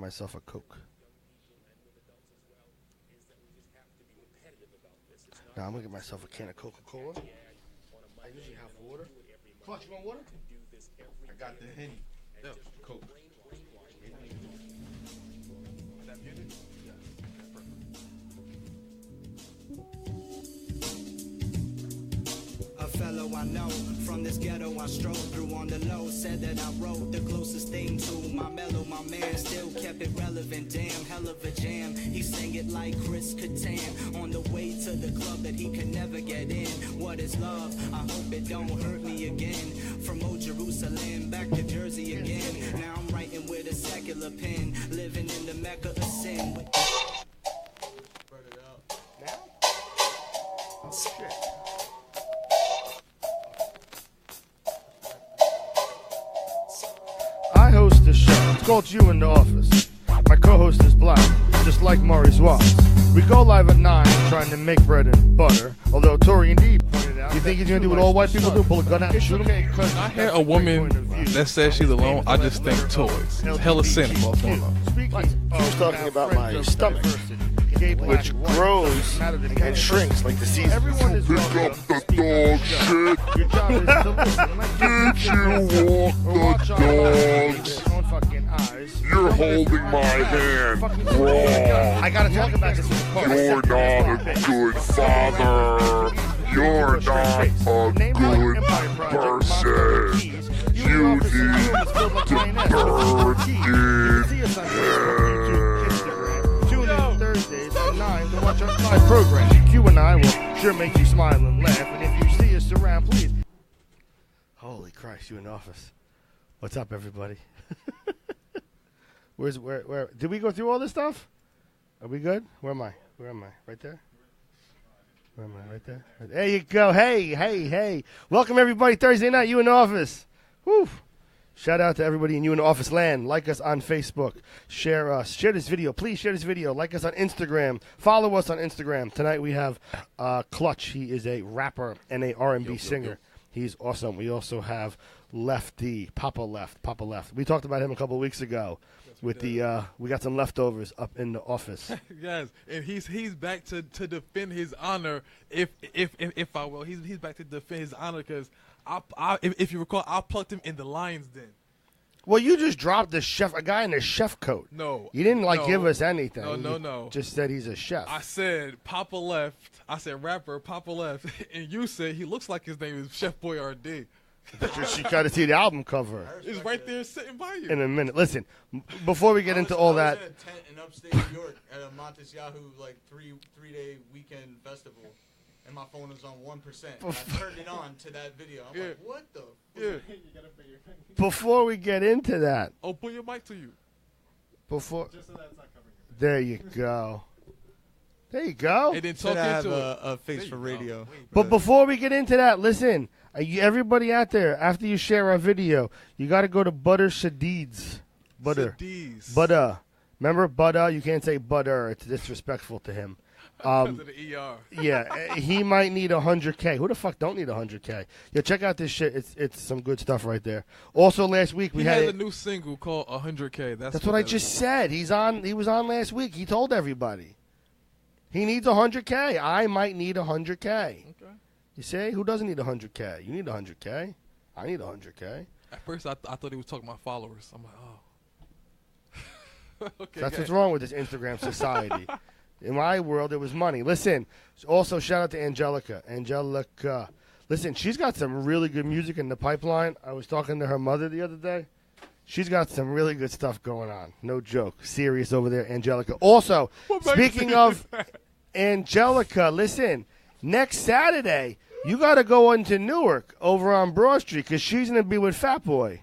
Myself a Coke. Now I'm gonna get myself a can of Coca-Cola. I usually have water. Clutch, you want water? I got the Henny. Yeah. Coke. A fellow I know from this ghetto I strolled through on the low, said that I wrote the closest thing to my mellow. My man still kept it relevant, damn hell of a jam. He sang it like Chris Kattan on the way to the club that he could never get in. What is love? I hope it don't hurt me again. From old Jerusalem back to Jersey again. Now I'm writing with a secular pen, living in the Mecca of sin. Now? Oh shit. I host this show. It's called You in the Office. My co-host is black, just like Maurice Watts. We go live at 9 trying to make bread and butter. Although Tori indeed pointed out, you think he's gonna do what all white people do? Pull a gun out and shoot him? I hear a woman that says she's alone. I just think toys. It's hella cynical. What's going on? She was talking about my stomach, which grows and shrinks like the season. Everyone is Pick up the dog shit. Did you walk the dogs? You're holding my hand wrong. I gotta talk about this. You're not a good father. You're not a good person. You need to burn in hell. Tune in Thursdays at 9 to watch our live program. Q and I will sure make you smile and laugh. And if you see us around, please. Holy Christ, you in the office. What's up, everybody? Where? Did we go through all this stuff? Are we good? Where am I? Right there? Where am I? Right there? There you go. Hey. Welcome, everybody. Thursday night, You in the Office. Woo. Shout out to everybody in You in the Office land. Like us on Facebook. Share us. Share this video. Please share this video. Like us on Instagram. Follow us on Instagram. Tonight we have Clutch. He is a rapper and a R&B singer. He's awesome. We also have Lefty, Poppa Left. We talked about him a couple of weeks ago. With the we got some leftovers up in the office. Yes, and he's back to defend his honor. If I will, he's back to defend his honor because if you recall, I plucked him in the Lions Den. Well, you just dropped a guy in a chef coat. No, you didn't give us anything. No. You just said he's a chef. I said Poppa Left. I said rapper Poppa Left, and you said he looks like his name is Chef Boyardee. She got to see the album cover. It's right there sitting by you. In a minute. Listen, before we get into all that. I was in a tent in upstate New York at a Montes Yahoo three-day weekend festival, and my phone was on 1%. I turned it on to that video. I'm like, what the? Yeah. Before we get into that. Oh, put your mic to you. Just so that's not covering your face. There you go. And then talk into a face for radio. But before we get into that, listen. Everybody out there, after you share our video, you got to go to Butter Shadid's. Butter. Remember Butter? You can't say Butter. It's disrespectful to him. Because of the ER. Yeah, he might need 100K. Who the fuck don't need 100K? Yeah, check out this shit. It's some good stuff right there. Also, last week he had a new single called 100K. That's what I just said. He was on last week. He told everybody. He needs 100K. I might need 100K. Okay. You see? Who doesn't need 100K? You need 100K. I need 100K. At first, I thought he was talking about followers. I'm like, oh. Okay, that's what's wrong with this Instagram society. In my world, it was money. Listen, also shout out to Angelica. Listen, she's got some really good music in the pipeline. I was talking to her mother the other day. She's got some really good stuff going on. No joke. Serious over there, Angelica. Also, speaking of Angelica, listen, next Saturday, you got to go into Newark over on Broad Street because she's going to be with Fat Boy.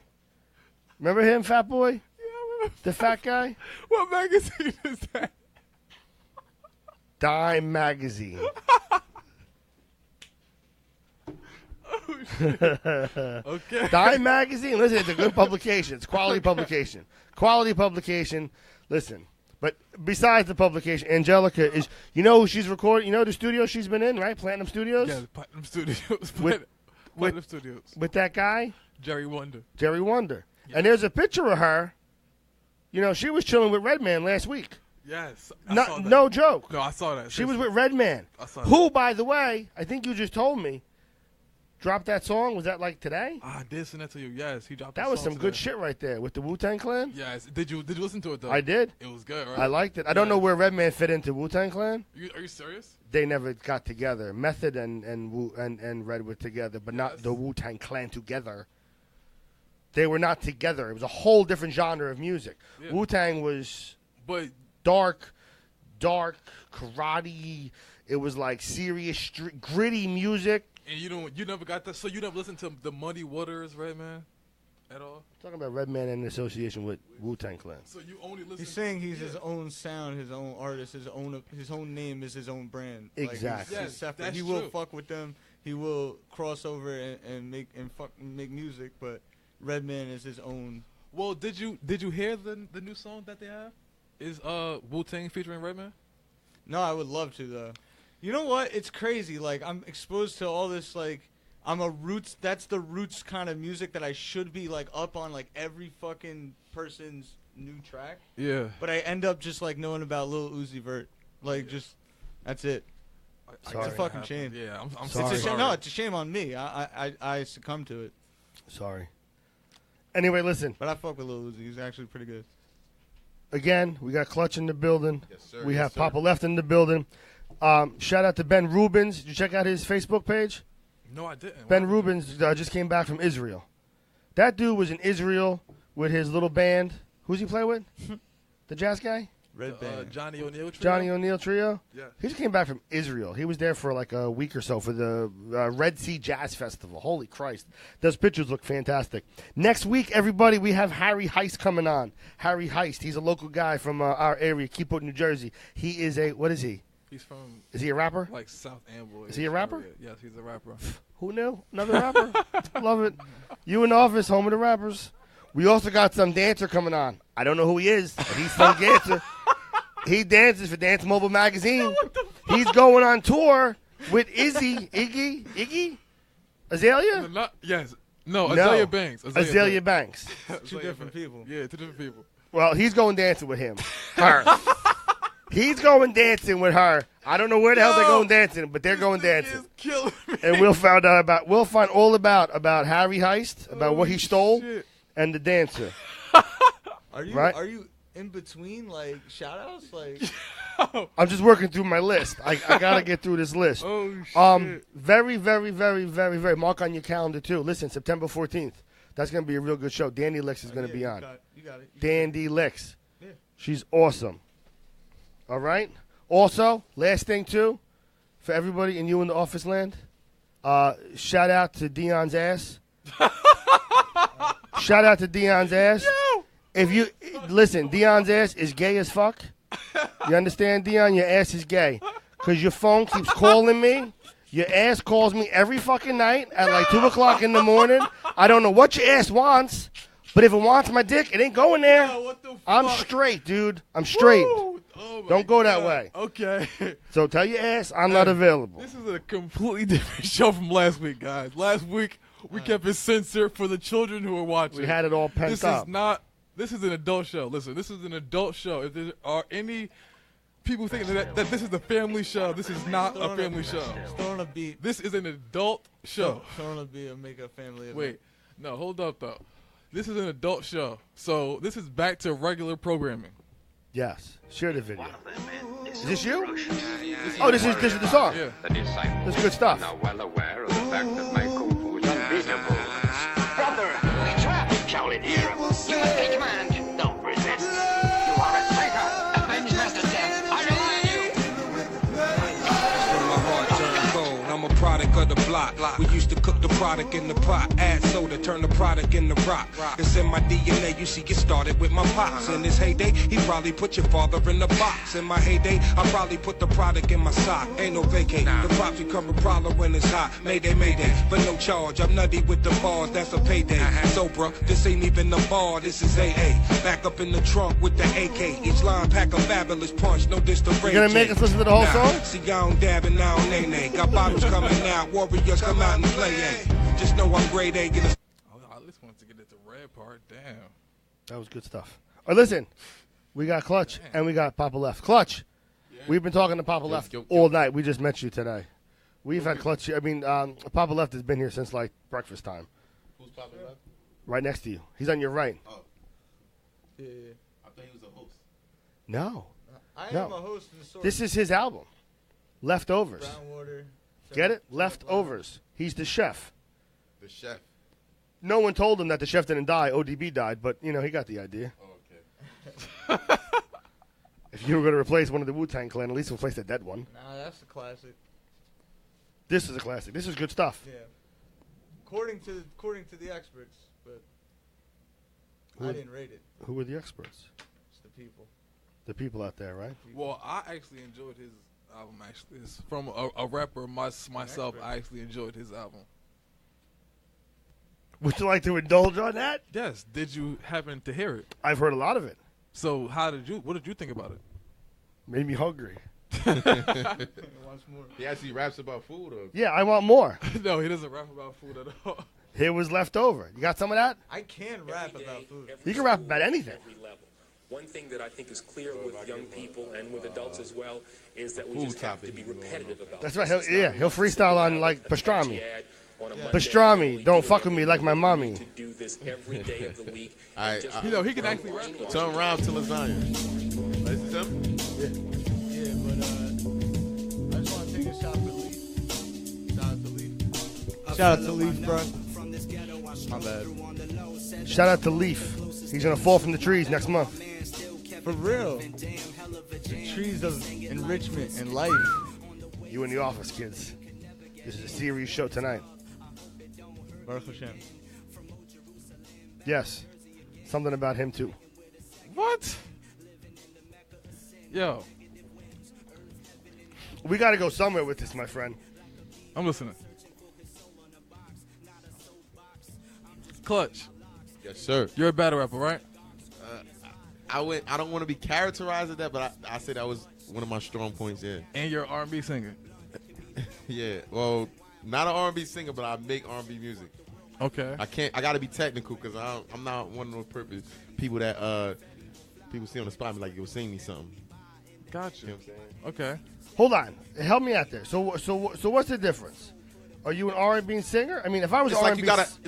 Remember him, Fat Boy? Yeah, I remember. The fat guy? What magazine is that? Tyme magazine. Oh, shit. Okay. Tyme magazine. Listen, it's a good publication. It's quality publication. Listen. But besides the publication, Angelica is, you know who she's recording? You know the studio she's been in, right? Platinum Studios? Yeah, Platinum Studios. Platinum Studios. With that guy? Jerry Wonder. Yeah. And there's a picture of her You know, she was chilling with Redman last week. Yes. I saw that. No joke. No, I saw that. She was with Redman, I saw who, by the way, I think you just told me, dropped that song. Was that like today? I did send that to you. Yes, he dropped That was some good shit right there with the Wu-Tang Clan. Yes. Did you listen to it though? I did. It was good, right? I liked it. I don't know where Redman fit into Wu-Tang Clan. Are you serious? They never got together. Method and Red were together, but not the Wu-Tang Clan together. They were not together. It was a whole different genre of music. Yeah. Wu-Tang was dark karate. It was like serious, gritty music. And you never got that. So you never listened to the Muddy Waters, Redman, at all? Talking about Redman in association with Wu-Tang Clan. So you only listen. He's saying he's his own sound, his own artist, his own name is his own brand. Exactly. Like he's separate. That's he will true. fuck with them. He will cross over and make music, but Redman is his own. Well, did you hear the new song that they have? Is Wu-Tang featuring Redman? No, I would love to though. You know what? It's crazy. Like I'm exposed to all this. Like I'm a roots. That's the roots kind of music that I should be like up on. Like every fucking person's new track. Yeah. But I end up just like knowing about Lil Uzi Vert. Like just that's it. It's a fucking shame. Yeah, I'm sorry. It's a shame. No, it's a shame on me. I succumb to it. Sorry. Anyway, listen. But I fuck with Lil Uzi. He's actually pretty good. Again, we got Clutch in the building. Yes, sir. We Yes, have sir. Papa Left in the building. Shout out to Ben Rubens. Did you check out his Facebook page? No, I didn't. Ben Rubens just came back from Israel. That dude was in Israel with his little band. Who's he play with? The jazz guy? Red Band. Johnny O'Neill Trio? Johnny O'Neill Trio? Yeah. He just came back from Israel. He was there for like a week or so for the Red Sea Jazz Festival. Holy Christ. Those pictures look fantastic. Next week, everybody, we have Harry Heist coming on. Harry Heist. He's a local guy from our area, Keyport, New Jersey. He is what is he? He's from Is he a rapper? like South Amboy. Is he a rapper? Yes, he's a rapper. Who knew? Another rapper? Love it. You in the office, home of the rappers. We also got some dancer coming on. I don't know who he is, but he's some dancer. He dances for Dance Mobile Magazine. He's going on tour with Iggy? Azalea? Yes. No, Azalea Banks. Azalea Banks. Two different people. Yeah, two different people. Well, he's going dancing with him. Her. He's going dancing with her. I don't know where the hell they're going dancing, but they're going dancing. Killing me. And we'll find all about Harry Heist, about what he stole, and the dancer. Are you in between like shout outs? Like I'm just working through my list. I gotta get through this list. Oh shit. Very, very, very, very, very. Mark on your calendar too. Listen, September 14th. That's gonna be a real good show. Dandy Licks is gonna be on. You got it. Dandy Licks. Yeah. She's awesome. All right. Also, last thing too, for everybody in You in the Office land, shout out to Dion's ass. Shout out to Dion's ass. Yo! If you listen, Dion's ass is gay as fuck. You understand, Dion? Your ass is gay. Because your phone keeps calling me. Your ass calls me every fucking night at like 2 o'clock in the morning. I don't know what your ass wants, but if it wants my dick, it ain't going there. Yo, what the fuck? I'm straight, dude. I'm straight. Woo! Oh my Don't go that God. way. Okay. So tell your ass I'm not available. This is a completely different show from last week, guys. Last week, we kept it censored for the children who were watching. We had it all pent up. This is an adult show. Listen, this is an adult show. If there are any people thinking that this is a family show, this is not a family show. Throwing a beat. This is an adult show. Throwing a beat and make a family event. Wait, no, hold up, though. This is an adult show. So this is back to regular programming. Yes. Share the video. Is this you? Oh, this is the song. Yeah. The disciple, This is good stuff. now well aware of the fact that my kung fu is unbeatable. Brother, we trap Shaolin here. You must be command. Don't resist. You are a traitor. Avenge Master Death. I rely on you. When my heart turned cold, I'm a product of the block. We used to cook the product in the pot, add soda, turn the product into rock. It's in my DNA, you see, it started with my pops. In his heyday, he probably put your father in the box. In my heyday, I probably put the product in my sock. Ain't no vacate, the props become a problem when it's hot. Mayday, mayday, but no charge. I'm nutty with the bars, that's a payday. So, bruh, this ain't even a bar, this is AA. Back up in the trunk with the AK. Each line pack a fabulous punch, no diss to Ray You gonna J. make us listen to the whole song? See, I don't dab and I don't nay-nay. Got bottles coming out, warriors come out and play, Just know I'm grade A. I just wanted to get at the red part. Damn. That was good stuff. Listen, we got Clutch and we got Poppa Left. Clutch, we've been talking to Poppa Left all night. We just met you today. We've had Clutch. I mean, Poppa Left has been here since like breakfast time. Who's Poppa Left? Right next to you. He's on your right. Oh. Yeah. I thought he was a host. No. I No. am a host of the sort. This is his album. Leftovers. Brown water. Get it? Leftovers. He's the chef. The chef. No one told him that the chef didn't die. ODB died, but, you know, he got the idea. Oh, okay. If you were going to replace one of the Wu-Tang Clan, at least replace the dead one. Nah, that's a classic. This is a classic. This is good stuff. Yeah. According to the experts, but I didn't rate it. Who were the experts? It's the people. The people out there, right? Well, I actually enjoyed his album. Actually, it's from a rapper myself. I actually enjoyed his album. Would you like to indulge on that? Yes. Did you happen to hear it? I've heard a lot of it. So what did you think about it? Made me hungry. Once more. He actually raps about food, or Yeah, I want more. No, he doesn't rap about food at all. Here was left over. You got some of that? I can rap about food. You can rap about anything. Every level. One thing that I think is clear with young people and with adults as well is that we Food just have to topic. be repetitive about That's it. right. He'll freestyle on, like, pastrami. On a Monday, Pastrami, we don't do fuck it with me like my mommy. To do this every day of the week. You know, he can actually rap. turn around to lasagna. Is this him? Yeah, but I just want to take a shot for Leaf. Shout out to Leaf. Shout out to Leaf, bro. My bad. Shout out to Leaf. He's going to fall from the trees next month. For real. The trees of enrichment and life. You in the office, kids. This is a serious show tonight. Baruch Hashem. Yes. Something about him, too. What? Yo, We got to go somewhere with this, my friend. I'm listening. Clutch, Yes, sir. you're a battle rapper, right? I don't want to be characterized as that, but I say that was one of my strong points. Yeah. And you're an R&B singer. Yeah. Well, not an R&B singer, but I make R&B music. Okay. I got to be technical because I'm not one of those people that people see on the spot and be like, yo, sing me something. Gotcha. You know what I'm saying? Okay. Hold on. Help me out there. So what's the difference? Are you an R&B singer? I mean, if I was It's R&B...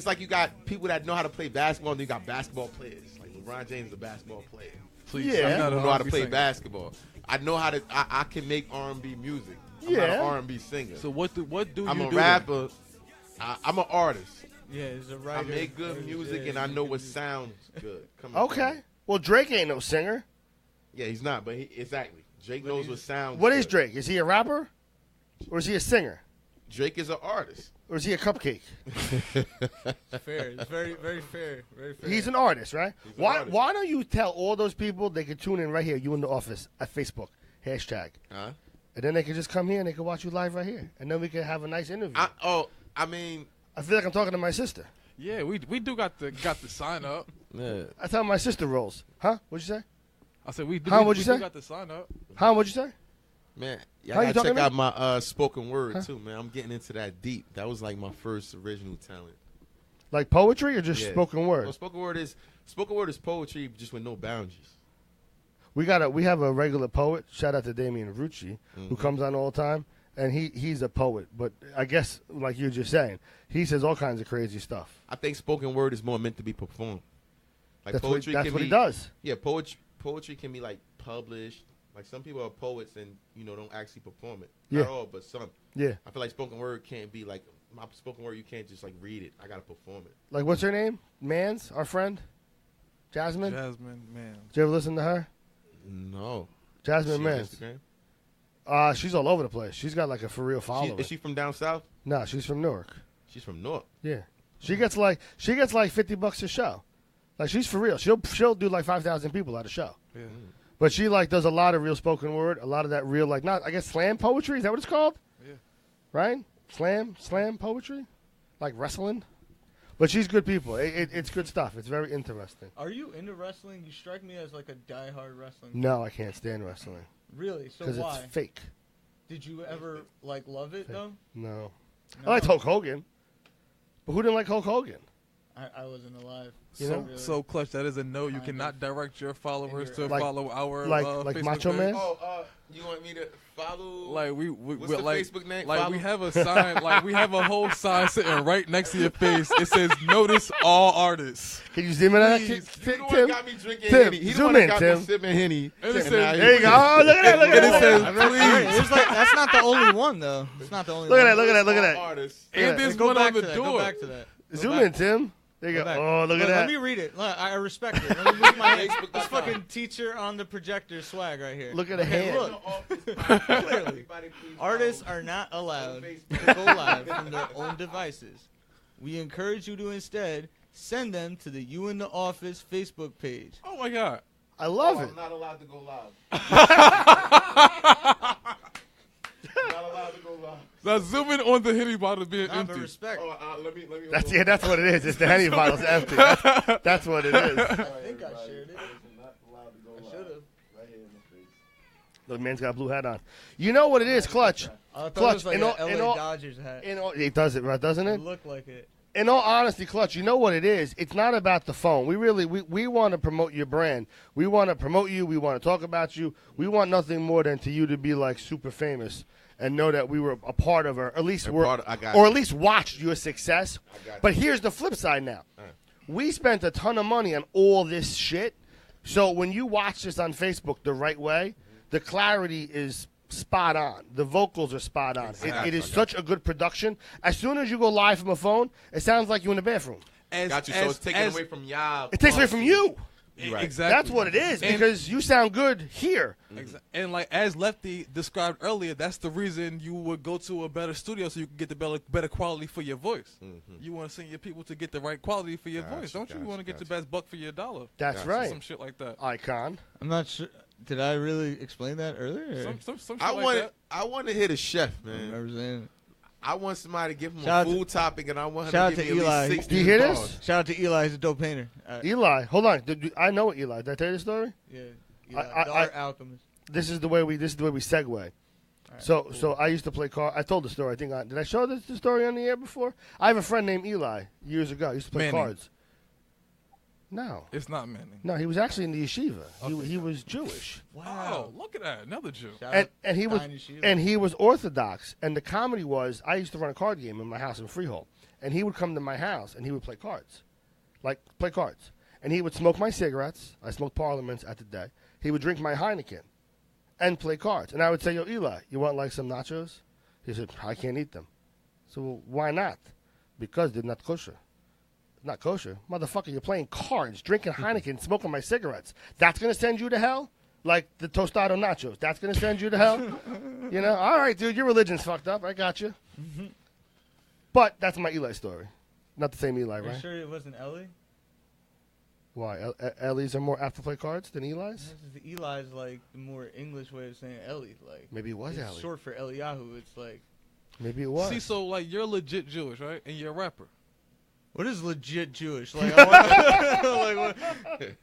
like you got people that know how to play basketball, and you got basketball players. Like LeBron James is a basketball player. So Yeah. I'm not I an know how to R&B play singer. basketball. I know how to. I can make R&B music. I'm not Yeah. an R&B singer. So what do I'm you a do? rapper. I'm an artist. Yeah, he's a writer. I make good music, and I know what sounds good. Coming Okay. from- Well, Drake ain't no singer. Yeah, he's not, but exactly. Drake knows what sounds. What is good. Drake? Is he a rapper? Or is he a singer? Drake is an artist. Or is he a cupcake? Fair. It's very, very fair. Very fair. He's an artist, right? an Why artist. Why don't you tell all those people they could tune in right here, you in the office, at Facebook, hashtag. Huh? And then they could just come here and they could watch you live right here. And then we could have a nice interview. I mean, I feel like I'm talking to my sister. Yeah, we do got the sign up. yeah. That's how my sister rolls. Huh? What'd you say? I said we do. Huh, we, what'd you we say? do got the sign up. Huh? What'd you say? Man, How y'all you gotta talking check to out me? my spoken word too, man. I'm getting into that deep. That was like my first original talent. Like poetry or just Yeah. spoken word? Well, spoken word is poetry just with no boundaries. We have a regular poet. Shout out to Damian Rucci, who Mm-hmm. comes on all the time, and he's a poet. But I guess, like you were just saying, he says all kinds of crazy stuff. I think spoken word is more meant to be performed. Like That's poetry what can he be, does. Yeah, poetry can be like published. Like some people are poets and don't actually perform it. Yeah. Not all, but some. Yeah. I feel like spoken word can't be like my spoken word. You can't just like read it. I gotta perform it. Like, what's her name? Mans, our friend, Jasmine. Jasmine, man. Did you ever listen to her? No. Jasmine She on Mans. Instagram? She's all over the place. She's got like a for real following. Is she from down south? No, she's from Newark. She's from North. Yeah, she gets like $50 a show. Like, she's for real. She'll do like 5,000 people at a show. Yeah. But she like does a lot of real spoken word, a lot of that real like not I guess slam poetry. Is that what it's called? Yeah. Right? Slam poetry, like wrestling. But she's good people. It's good stuff. It's very interesting. Are you into wrestling? You strike me as like a diehard wrestling. No, I can't stand wrestling Really? So because why? it's fake. Did you ever love it though? No. No. I liked Hulk Hogan, but who didn't like Hulk Hogan? I wasn't alive. So Clutch, that is a no. You cannot direct your followers to Like- follow our like Facebook Macho page. Man? You want me to follow? Like What's the like, Facebook name? Like Follow? we have a sign, like we have a whole sign sitting right next to your face. It says "Notice all artists." Can you zoom in on that, Please. He the one Tim? that got me drinking Tim, Henny. He the zoom one that in, got Tim. me sipping Henny. And it And says- now There you go. Oh, look at that! Look at And it that! says, Right, there's like that's not the only one though. It's not the only Look at one. that! Look at that! Look at that! Artists. and there's Go one back on the to that. door. Go back to that. Go Zoom back. in, Tim. There you go. Go back. Oh, look at Let that! me read it. Look, I respect it. Let me move my hand. This fucking teacher on the projector swag right here. Look at the Okay, hand. Look, clearly, artists are not allowed to go live from their own devices. We encourage you to instead send them to the You in the Office Facebook page. Oh my God! I love it. I'm not allowed to go live. Not allowed to go live. Now zoom in on the Henny bottle being Nah, but empty. respect. Let me. That's what it is. It's the Henny bottle's empty. That's what it is. I think I shared it. I should have. The man's got a blue hat on. You know what it is, Clutch? I thought Clutch. it was like in all, an in LA all, Dodgers hat. it does it, right? Doesn't It it? looked like it. In all honesty, Clutch, you know what it is? It's not about the phone. We want to promote your brand. We want to promote you. We want to talk about you. We want nothing more than to you to be like super famous and know that we were a part of her, at least at least watched your success. But here's the flip side now. We spent a ton of money on all this shit. So when you watch this on Facebook the right way, the clarity is spot on. The vocals are spot on. It is such a good production. As soon as you go live from a phone, it sounds like you're in the bathroom. Got you. So it's taken away from y'all. It takes away from you. Right. Exactly. That's what it is, because you sound good here. And like as Lefty described earlier, that's the reason you would go to a better studio so you can get the better quality for your voice. You want to send your people to get the right quality for your voice, don't you? You want to get the best buck for your dollar. That's right. Some shit like that. Icon. I'm not sure. Did I really explain that earlier? Some shit like that. I want to hit a chef, I man. remember saying it. I want somebody to give him Shout a out food topic, and I want him shout to out give to me at Eli. least 60 Do you hear bars. this? Shout out to Eli. He's a dope painter. Eli, hold on. I know what Eli. Did I tell you the story? Yeah. Eli, I- the art alchemist. This is the way we segue. Right, So I used to play cards. I told the story. I think did I show the story on the air before? I have a friend named Eli years ago. He used to play Manning. cards. No, It's not Manning. no, he was actually in the yeshiva. He was Jewish, Oh, look at that. Another Jew. Shout and out he was Tiny Sheila. and he was Orthodox. And the comedy was, I used to run a card game in my house in Freehold, and he would come to my house and he would play cards, and he would smoke my cigarettes. I smoked Parliaments at the day. He would drink my Heineken, and play cards. And I would say, "Yo, Eli, you want like some nachos?" He said, "I can't eat them." So well, why not? Because they're not kosher. Not kosher. Motherfucker, you're playing cards, drinking Heineken, smoking my cigarettes. That's going to send you to hell? Like the tostado nachos. That's going to send you to hell? You know? All right, dude, your religion's fucked up. I got you. But that's my Eli story. Not the same Eli, Are you right? sure it wasn't Ellie? Why? Ellie's are more apt to play cards than Eli's? The Eli's like the more English way of saying Ellie. Like Maybe it was it's Ellie. short for Eliyahu. It's like, Maybe it was. See, so like you're legit Jewish, right? And you're a rapper. what is legit Jewish? Like, I want, like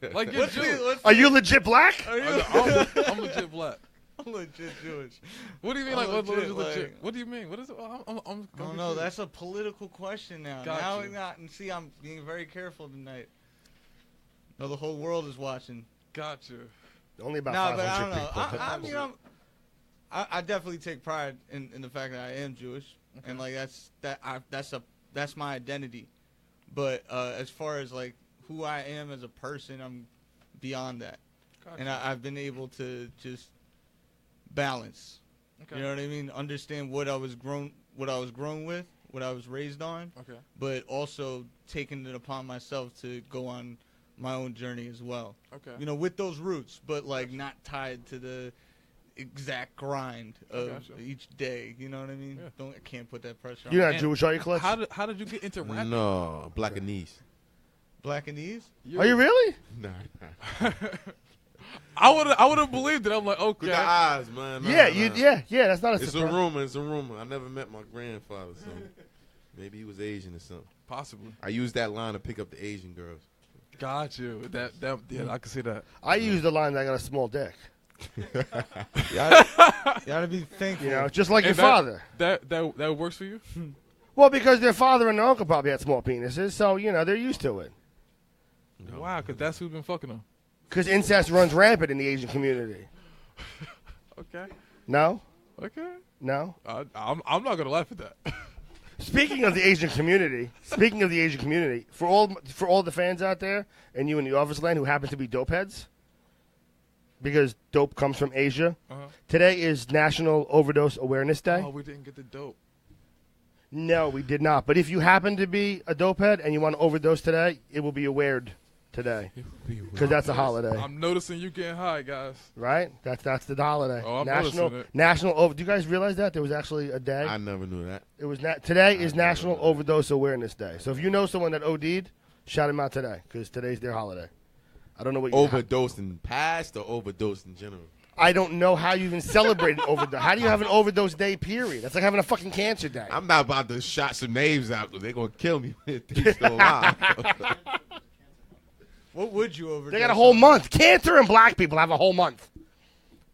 what? Like you're Jewish. Are you legit black? Are you? I'm legit black. I'm legit Jewish. What do you mean? I'm Like what is legit, legit? like- What do you mean? What is it? I'm I don't know. confused. That's a political question now. Got Now you. we got and see. I'm being very careful tonight. No, the whole world is watching. Got you. Only about No, but 500 I don't know. people. I mean, I definitely take pride in the fact that I am Jewish, and like that's my identity. But as far as like who I am as a person, I'm beyond that, Gotcha. and I've been able to just balance. Okay. You know what I mean? Understand what I was grown with, what I was raised on, Okay. but also taking it upon myself to go on my own journey as well. Okay. You know, with those roots, but like not tied to the exact grind of Gotcha. each day. You know what I mean? Yeah. I can't put that pressure You're on. not Jewish, are you, Clutch? How did you get into rapping? No, black and knees. Black and Ease? Are you really? Nah. I would have believed it. I'm like, okay. With the eyes, man. Nah, Yeah, nah. that's not a It's a surprise. rumor. It's a rumor. I never met my grandfather, so maybe he was Asian or something. Possibly. I used that line to pick up the Asian girls. Got you. That yeah, I can see that. I use the line that I got a small dick. You gotta be thankful. You know, just like And your father. That works for you? Well, because their father and their uncle probably had small penises, so, they're used to it. Wow, because that's who's been fucking them. Because incest runs rampant in the Asian community. Okay. No? Okay. No? I'm not going to laugh at that. Speaking of the Asian community, for all the fans out there and you in the office land who happen to be dope heads, because dope comes from Asia, today is National Overdose Awareness Day. Oh, we didn't get the dope. No, we did not. But if you happen to be a dope head and you want to overdose today, it will be awared today. Because that's a holiday. I'm noticing you getting high, guys. Right? That's the holiday. Oh, I'm noticing it. National. Do you guys realize that there was actually a day? I never knew that. It was today is National Overdose Awareness Day. So if you know someone that OD'd, shout him out today because today's their holiday. I don't know what overdose in past or overdose in general. I don't know how you even celebrate an overdose. How do you have an overdose day? Period. That's like having a fucking cancer day. I'm not about to shout some names out because they're gonna kill me if they still alive. What would you overdose? They got a whole month. Cancer and black people have a whole month,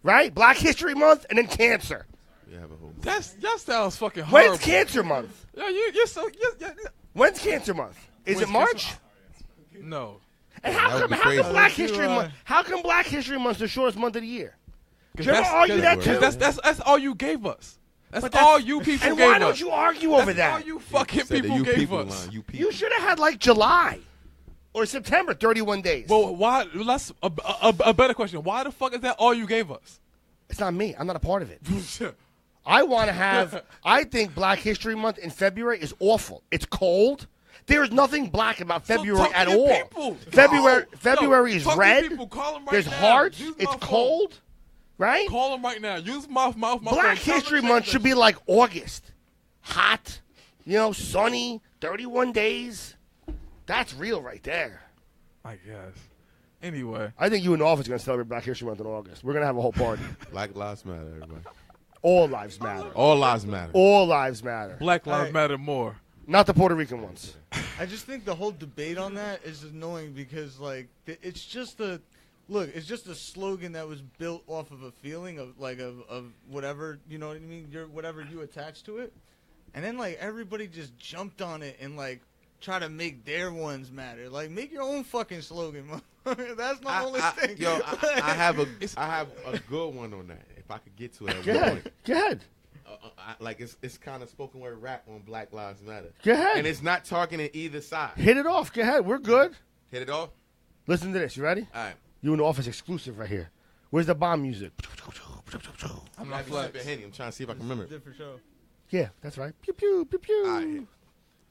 right? Black History Month and then cancer. We have a whole month. That sounds fucking horrible. When's Cancer Month? Yeah, you're so. Yeah. When's Cancer Month? Is it March? No. And how come Black History Month? How come Black History Month is the shortest month of the year? Did you ever argue that too? That's all you gave us. That's all you people gave us. And why don't you argue over that? That's all you fucking people gave us. You should have had like July or September, 31 days. Well, why? That's a better question. Why the fuck is that all you gave us? It's not me. I'm not a part of it. I want to have. I think Black History Month in February is awful. It's cold. There is nothing black about February at all. People. February is red. There's hearts. It's cold. Right? Call them right now. Use my Black History Month should be like August. Hot, sunny, 31 days. That's real right there. I guess. Anyway. I think you and the office are going to celebrate Black History Month in August. We're going to have a whole party. Black lives matter, everybody. All lives matter. All lives matter. All lives matter. Black lives matter more. Not the Puerto Rican ones. I just think the whole debate on that is annoying because, it's just it's just a slogan that was built off of a feeling of whatever, you know what I mean? Whatever you attach to it. And then, everybody just jumped on it and, try to make their ones matter. Make your own fucking slogan. That's my only thing. Yo, I have a good one on that, if I could get to it. Go ahead. It's kind of spoken word rap on Black Lives Matter. Go ahead. And it's not targeting either side. Hit it off. Go ahead. We're good. Hit it off? Listen to this. You ready? All right. You in the office exclusive right here. Where's the bomb music? I'm not flipping Henny. I'm trying to see if I can remember. Different show. Yeah, that's right. Pew, pew, pew, pew. All right.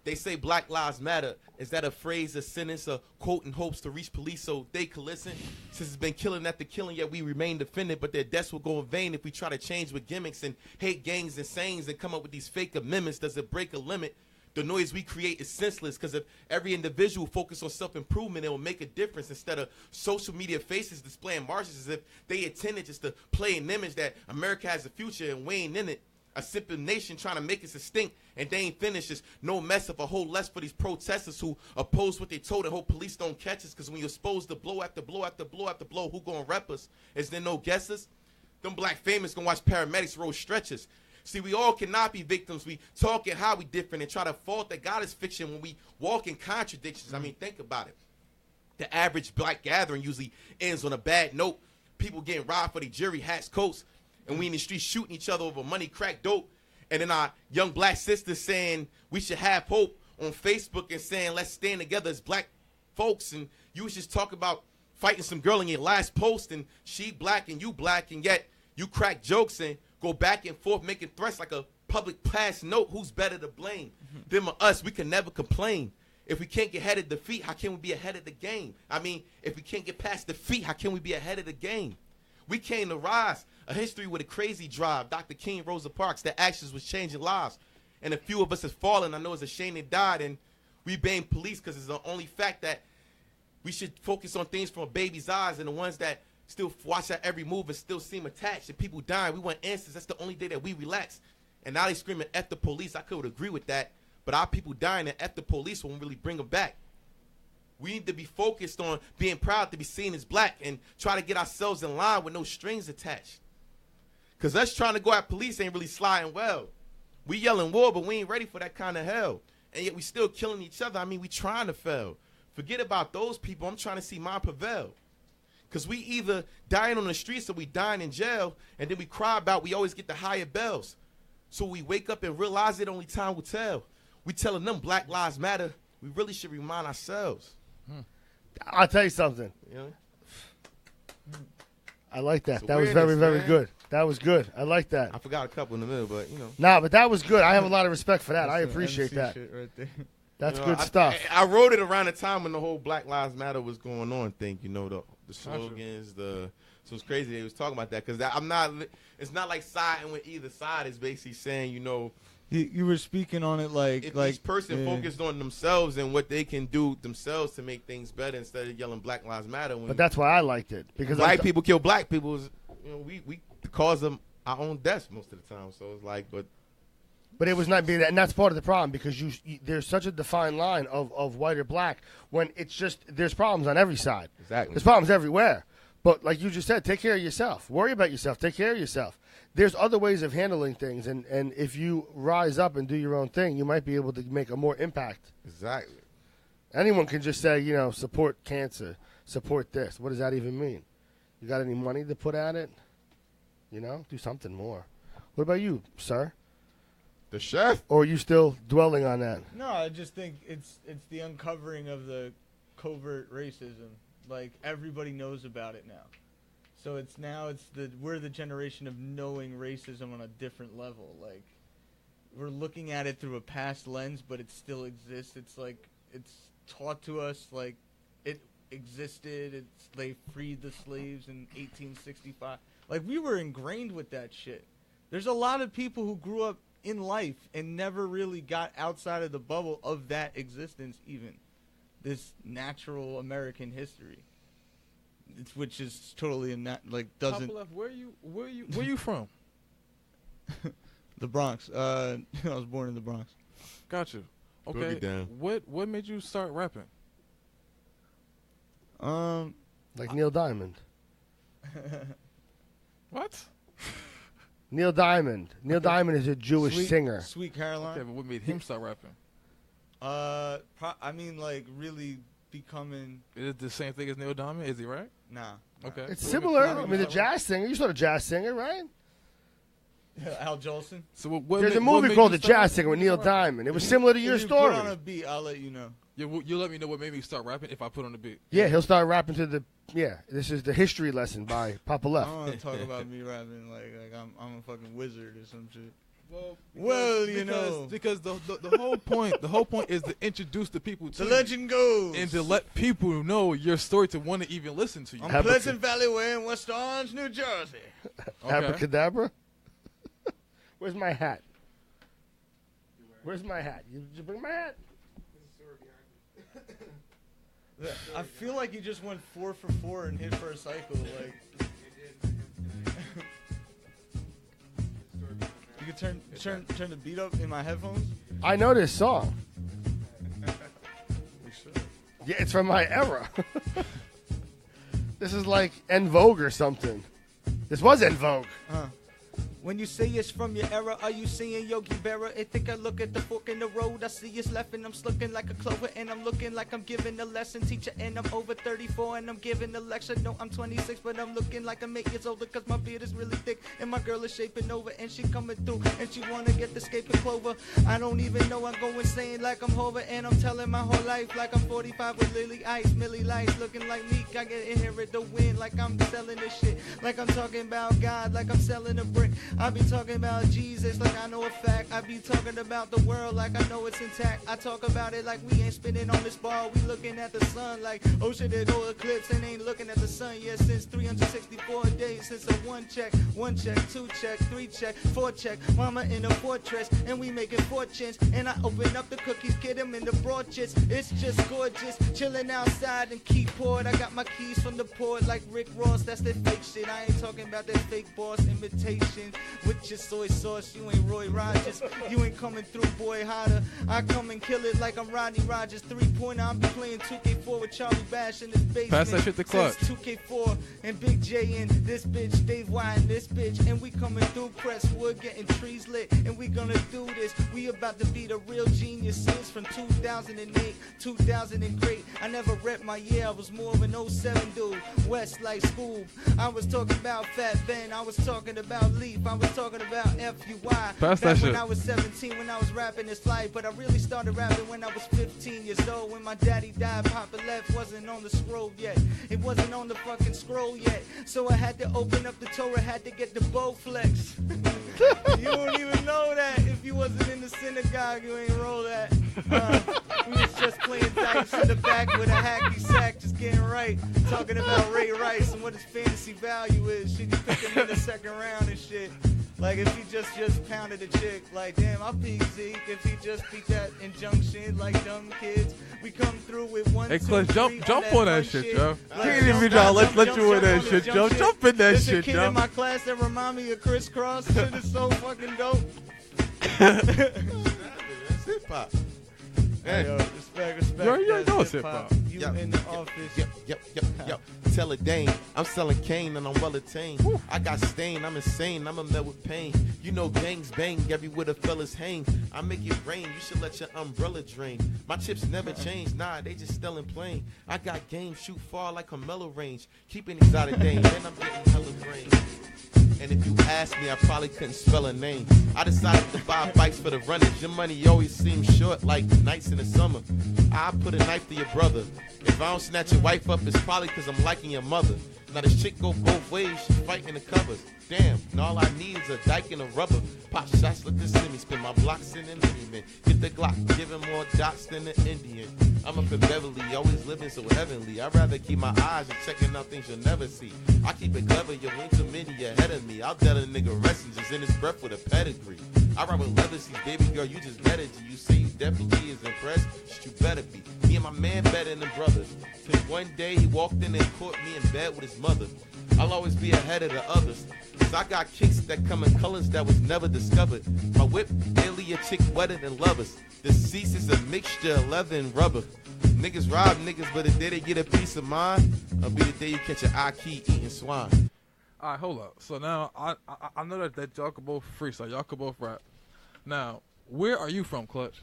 They say Black Lives Matter. Is that a phrase, a sentence, a quote in hopes to reach police so they can listen? Since it's been killing after killing, yet we remain defended, but their deaths will go in vain if we try to change with gimmicks and hate gangs and sayings and come up with these fake amendments. Does it break a limit? The noise we create is senseless because if every individual focused on self-improvement, it will make a difference instead of social media faces displaying marches as if they intended just to play an image that America has a future and we ain't in it. A simple nation trying to make it distinct, and they ain't finished. Just no mess up, a whole less for these protesters who oppose what they told and hope police don't catch us. Because when you're exposed to blow after blow after blow after blow, who gonna rep us? Is there no guesses? Them black famous gonna watch paramedics roll stretchers. See, we all cannot be victims. We talk and how we different and try to fault that God is fiction when we walk in contradictions. I mean, think about it. The average black gathering usually ends on a bad note. People getting robbed for their jury hats, coats. And we in the streets shooting each other over money, crack, dope. And then our young black sisters saying we should have hope on Facebook and saying let's stand together as black folks. And you was just talking about fighting some girl in your last post and she black and you black. And yet you crack jokes and go back and forth making threats like a public pass note. Who's better to blame? Them or us? We can never complain. If we can't get ahead of defeat, how can we be ahead of the game? I mean, if we can't get past defeat, how can we be ahead of the game? We came to rise, a history with a crazy drive. Dr. King, Rosa Parks, their actions was changing lives. And a few of us has fallen. I know it's a shame they died. And we blame police because it's the only fact that we should focus on things from a baby's eyes and the ones that still watch our every move and still seem attached. And people dying, we want answers. That's the only day that we relax. And now they screaming, F the police. I could agree with that. But our people dying and F the police won't really bring them back. We need to be focused on being proud to be seen as black and try to get ourselves in line with no strings attached. Because us trying to go at police ain't really sliding well. We yelling war, but we ain't ready for that kind of hell. And yet we still killing each other. I mean, we trying to fail. Forget about those people. I'm trying to see mine prevail. Because we either dying on the streets or we dying in jail, and then we cry about we always get the higher bells. So we wake up and realize it, only time will tell. We telling them Black Lives Matter. We really should remind ourselves. I'll tell you something. You know? I like that. It's That was awareness, very, very man. good. That was good. I like that. I forgot a couple in the middle, but, you know. Nah, but that was good. I have a lot of respect for that. I That's some appreciate MC that. shit right there. That's You know, good stuff. I wrote it around the time when the whole Black Lives Matter was going on thing, you know, the slogans, so it's crazy they was talking about that, because it's not like siding with either side. It's basically saying, you know, You were speaking on it like if each person focused on themselves and what they can do themselves to make things better instead of yelling Black Lives Matter. When But that's why I liked it, because black people kill black people, you know, we cause them our own deaths most of the time. So it's like, But it was not being that, and that's part of the problem, because you there's such a defined line of white or black when it's just there's problems on every side. Exactly. There's problems everywhere. But like you just said, take care of yourself. Worry about yourself. Take care of yourself. There's other ways of handling things, and if you rise up and do your own thing, you might be able to make a more impact. Exactly. Anyone can just say, you know, support cancer, support this. What does that even mean? You got any money to put at it? You know, do something more. What about you, sir? The chef? Or are you still dwelling on that? No, I just think it's the uncovering of the covert racism. Like, everybody knows about it now. So we're the generation of knowing racism on a different level. Like, we're looking at it through a past lens, but it still exists. It's like it's taught to us like it existed. They freed the slaves in 1865. Like, we were ingrained with that shit. There's a lot of people who grew up in life and never really got outside of the bubble of that existence, even this natural American history, which is totally doesn't. Poppa, where you from? The Bronx. I was born in the Bronx. Got you. Okay. Boogie down. What made you start rapping? Like Neil Diamond. What? Neil Diamond. Neil Diamond is a Jewish singer. Sweet Caroline. Okay, but what made him start rapping? I mean, like, really becoming. Is it the same thing as Neil Diamond? Is he right? Nah. Okay. It's similar. I mean, the jazz singer. You saw the jazz singer, right? Al Jolson. So what There's a what movie made called you The start Jazz Singer with Neil Diamond. It was similar to your If you story. put on a beat, I'll let you know. You let me know what made me start rapping if I put on the beat. Yeah, he'll start rapping to the. Yeah, this is the history lesson by Poppa I Left. don't want to talk about me rapping like I'm a fucking wizard or some shit. Well, you know, because the whole point is to introduce the people to the you legend goes, and to let people know your story to want to even listen to you. I'm Pleasant Valley Way in West Orange, New Jersey. Okay. Abracadabra. Where's my hat? Where's my hat? Did you bring my hat? I feel like you just went 4 for 4 in his first cycle. Like, you could turn the beat up in my headphones. I know this song. Yeah, it's from my era. This is like En Vogue or something. This was En Vogue. When you say it's from your era, are you seeing Yogi Berra? I think I look at the fork in the road, I see it's left and I'm looking like a clover and I'm looking like I'm giving a lesson. Teacher and I'm over 34 and I'm giving a lecture. No, I'm 26 but I'm looking like I'm 8 years older cause my beard is really thick and my girl is shaping over and she coming through and she wanna get the scape of clover. I don't even know I'm going insane like I'm Hover and I'm telling my whole life like I'm 45 with Lily Ice, Millie Lights looking like Meek. I get inherit the win like I'm selling this shit, like I'm talking about God, like I'm selling a brick. I be talking about Jesus like I know a fact. I be talking about the world like I know it's intact. I talk about it like we ain't spinning on this ball. We looking at the sun like, oh shit, there go eclipse and ain't looking at the sun yet since 364 days. Since a 1 check, 2 check, 3 check, 4 check. Mama in a fortress and we making fortunes. And I open up the cookies, get them in the broadchits. It's just gorgeous, chilling outside and keep poured. I got my keys from the port like Rick Ross, that's that fake shit. I ain't talking about that fake boss imitation. With your soy sauce, you ain't Roy Rogers. You ain't coming through, boy, hotter. I come and kill it like I'm Rodney Rogers. 3-pointer, I'm be playing 2K4 with Charlie Bash in this basement. Pass that shit to Clutch. 2K4 and Big J in this bitch, Dave Y in this bitch. And we coming through Crestwood, getting trees lit. And we gonna do this. We about to be the real geniuses from 2008, 2008. I never rep my year, I was more of an 07 dude. West like Scoob. I was talking about Fat Ben, I was talking about Leaf, I was talking about FUY. Pass that Back shit. when I was 17, when I was rapping this life. But I really started rapping when I was 15 years old. When my daddy died, Poppa left, wasn't on the scroll yet. It wasn't on the fucking scroll yet. So I had to open up the Torah, had to get the bow flex. You don't even know that. If you wasn't in the synagogue, you ain't roll that. We was just playing dice in the back with a hacky sack, just getting right. Talking about Ray Rice and what his fantasy value is. Should you pick him in the second round and shit? Like if he just pounded a chick, like damn, I'll peak Zeke if he just beat that injunction like dumb kids. We come through with 1, Hey, 2, Clutch, 3 jump on that shit, Joe. Like, Can't even try to let you in that shit, Joe. Jump in that There's shit, a kid Joe. in my class that remind me of Criss Cross. Shit is so fucking dope. That's hip hop. Hey. Yo, respect. Yo, that's it's hip-hop. You in the office. Yep. Tell a Dane, I'm selling cane and I'm well attained. I got stain, I'm insane, I'm a met with pain. You know gangs bang everywhere the fellas hang. I make it rain, you should let your umbrella drain. My chips never change, nah, they just still in plain. I got game, shoot far like a mellow range. Keeping these out of Dane, and I'm getting hella brain. And if you ask me, I probably couldn't spell a name. I decided to buy bikes for the runners. Your money always seems short like nights in the summer. I put a knife to your brother. If I don't snatch your wife up, it's probably because I'm liking your mother. Now this chick go both ways, she fighting the covers. Damn, and all I need is a dyke and a rubber. Pop shots, let this semi spin my blocks in the miniman. Get the Glock, give him more dots than the Indian. I'm up in Beverly, always living so heavenly. I'd rather keep my eyes and checking out things you'll never see. I keep it clever, you ain't too many ahead of me. I'll dead a nigga resting just in his breath with a pedigree. I ride with leather seats, baby girl, you just better G. You say you definitely is impressed, shit, you better be. Me and my man better than brothers. Till one day he walked in and caught me in bed with his mother. I'll always be ahead of the others. Cause I got kicks that come in colors that was never discovered. My whip, daily a chick wetter than lovers. The seats is a mixture of leather and rubber. Niggas rob niggas, but the day they get a piece of mine, I'll be the day you catch an I-key eating swine. All right, hold up. So now I know that y'all can both freestyle. Y'all can both rap. Now, where are you from, Clutch?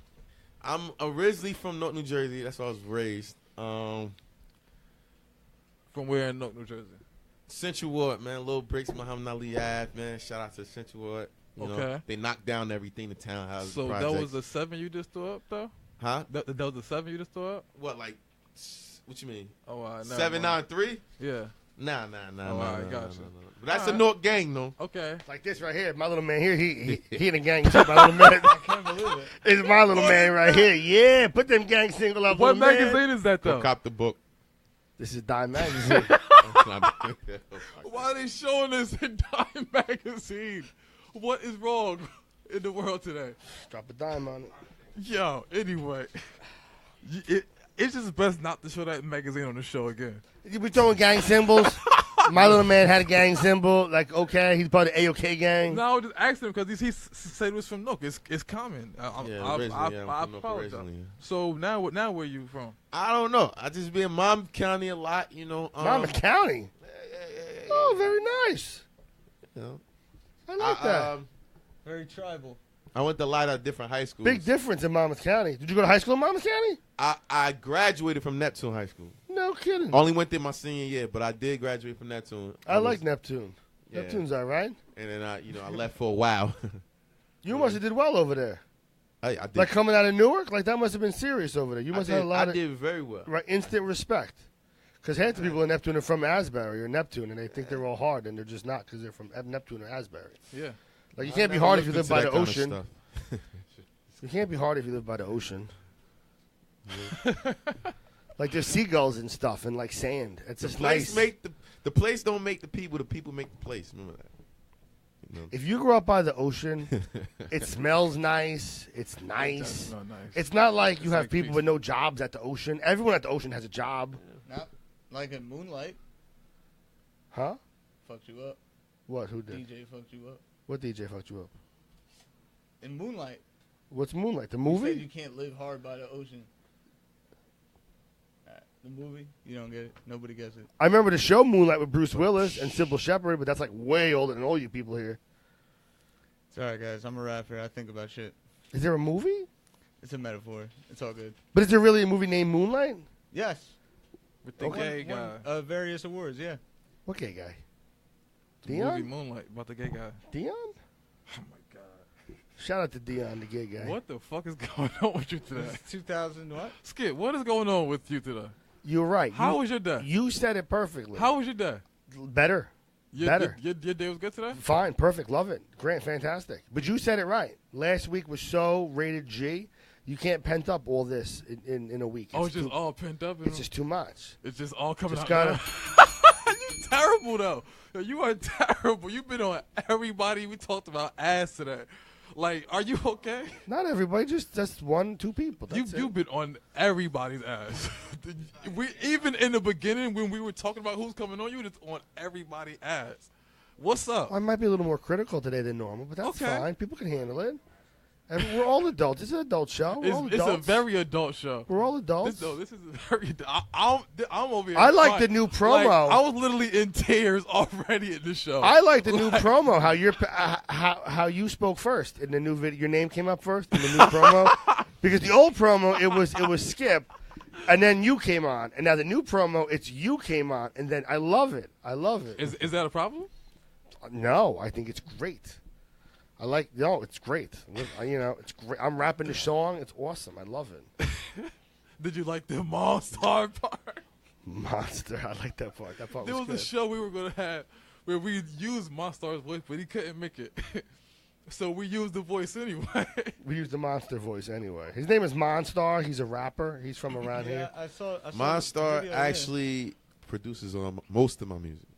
I'm originally from Newark, New Jersey. That's where I was raised. From where in Newark, New Jersey? Central Ward, man. Little Bricks, Muhammad Ali Ave, man. Shout out to Central Ward. You know, they knocked down everything, the townhouses. So projects. that was the 7 you just threw up, though? Huh? That was the 7 you just threw up? What, like, what you mean? Oh, 793? Yeah. Nah. All right, gotcha. But that's a Newark gang, though. Okay. Like this right here. My little man here, he in the gang too, my little man. I can't believe it. It's my little man right here. Yeah, put them gang single up. What little magazine man. is that, though? Go cop the book. This is Tyme magazine. Why are they showing this in Tyme magazine? What is wrong in the world today? Drop a dime on it. Yo, anyway, it's just best not to show that magazine on the show again. You be throwing gang symbols. My little man had a gang symbol. Like, okay, he's part of the AOK gang. No, I was just asking him because he said it was from Newark. It's common. I apologize. So now where you from? I don't know. I just be in Monmouth County a lot, you know. Monmouth County? Yeah. Oh, very nice. You know, I like that. Very tribal. I went to a lot of different high schools. Big difference in Monmouth County. Did you go to high school in Monmouth County? I graduated from Neptune High School. No kidding. Only went there my senior year, but I did graduate from Neptune. I like Neptune. Yeah. Neptune's all right. And then I left for a while. You must have did well over there. I did. Like coming out of Newark, like that must have been serious over there. You must have had a lot of. I did very well. Right, instant respect. Because half the people in Neptune are from Asbury or Neptune, and they think they're all hard, and they're just not because they're from Neptune or Asbury. Yeah. Like you can't be hard if you live by the ocean. You can't be hard if you live by the ocean. Like there's seagulls and stuff and like sand. It's just nice. The place don't make the people make the place. Remember that. You know? If you grow up by the ocean, it smells nice. It's nice. It's not like you have people with no jobs at the ocean. Everyone at the ocean has a job. Not like in Moonlight. Huh? Fucked you up. What? Who did? DJ fucked you up. What DJ fucked you up? In Moonlight. What's Moonlight? The You movie? said you can't live hard by the ocean. The movie? You don't get it. Nobody gets it. I remember the show Moonlight with Bruce Willis and Sybil Shepherd, but that's like way older than all you people here. It's all right, guys. I'm a rapper. I think about shit. Is there a movie? It's a metaphor. It's all good. But is there really a movie named Moonlight? Yes. With the gay guy. Various awards, yeah. What gay guy? The Dion? movie Moonlight about the gay guy. Dion? Oh my god. Shout out to Dion, the gay guy. What the fuck is going on with you today? 2000 what? Skip, what is going on with you today? You're right. How was your day? You said it perfectly. How was your day? Better. Better. Your day was good today? Fine. Perfect. Love it. Great. Fantastic. But you said it right. Last week was so rated G. You can't pent up all this in a week. It's just all pent up? It's just too much. It's just all coming just out. Gotta, You terrible, though. You are terrible. You've been on everybody we talked about ass today. Like, are you okay? Not everybody. Just 1, 2 people. You've been on everybody's ass. Even in the beginning when we were talking about who's coming on, you were just on everybody's ass. What's up? I might be a little more critical today than normal, but that's Okay. fine. People can handle it. We're all adults. It's an adult show. We're all It's adults. a very adult show. We're all adults. This is a very. I'm over here. I like crying. the new promo. Like, I was literally in tears already in the show. I like the new promo. How you spoke first in the new video. Your name came up first in the new promo, because the old promo it was Skip, and then you came on, and now the new promo it's you came on, and then I love it. I love it. Is that a problem? No, I think it's great. It's great. It's great. I'm rapping the song. It's awesome. I love it. Did you like the monster part? Monster. I like that part. That part There was good. a show we were going to have where we used Monstar's voice, but he couldn't make it. So we used the voice anyway. We used the Monster voice anyway. His name is Monstar. He's a rapper. He's from around here. I saw Monstar actually produces on most of my music.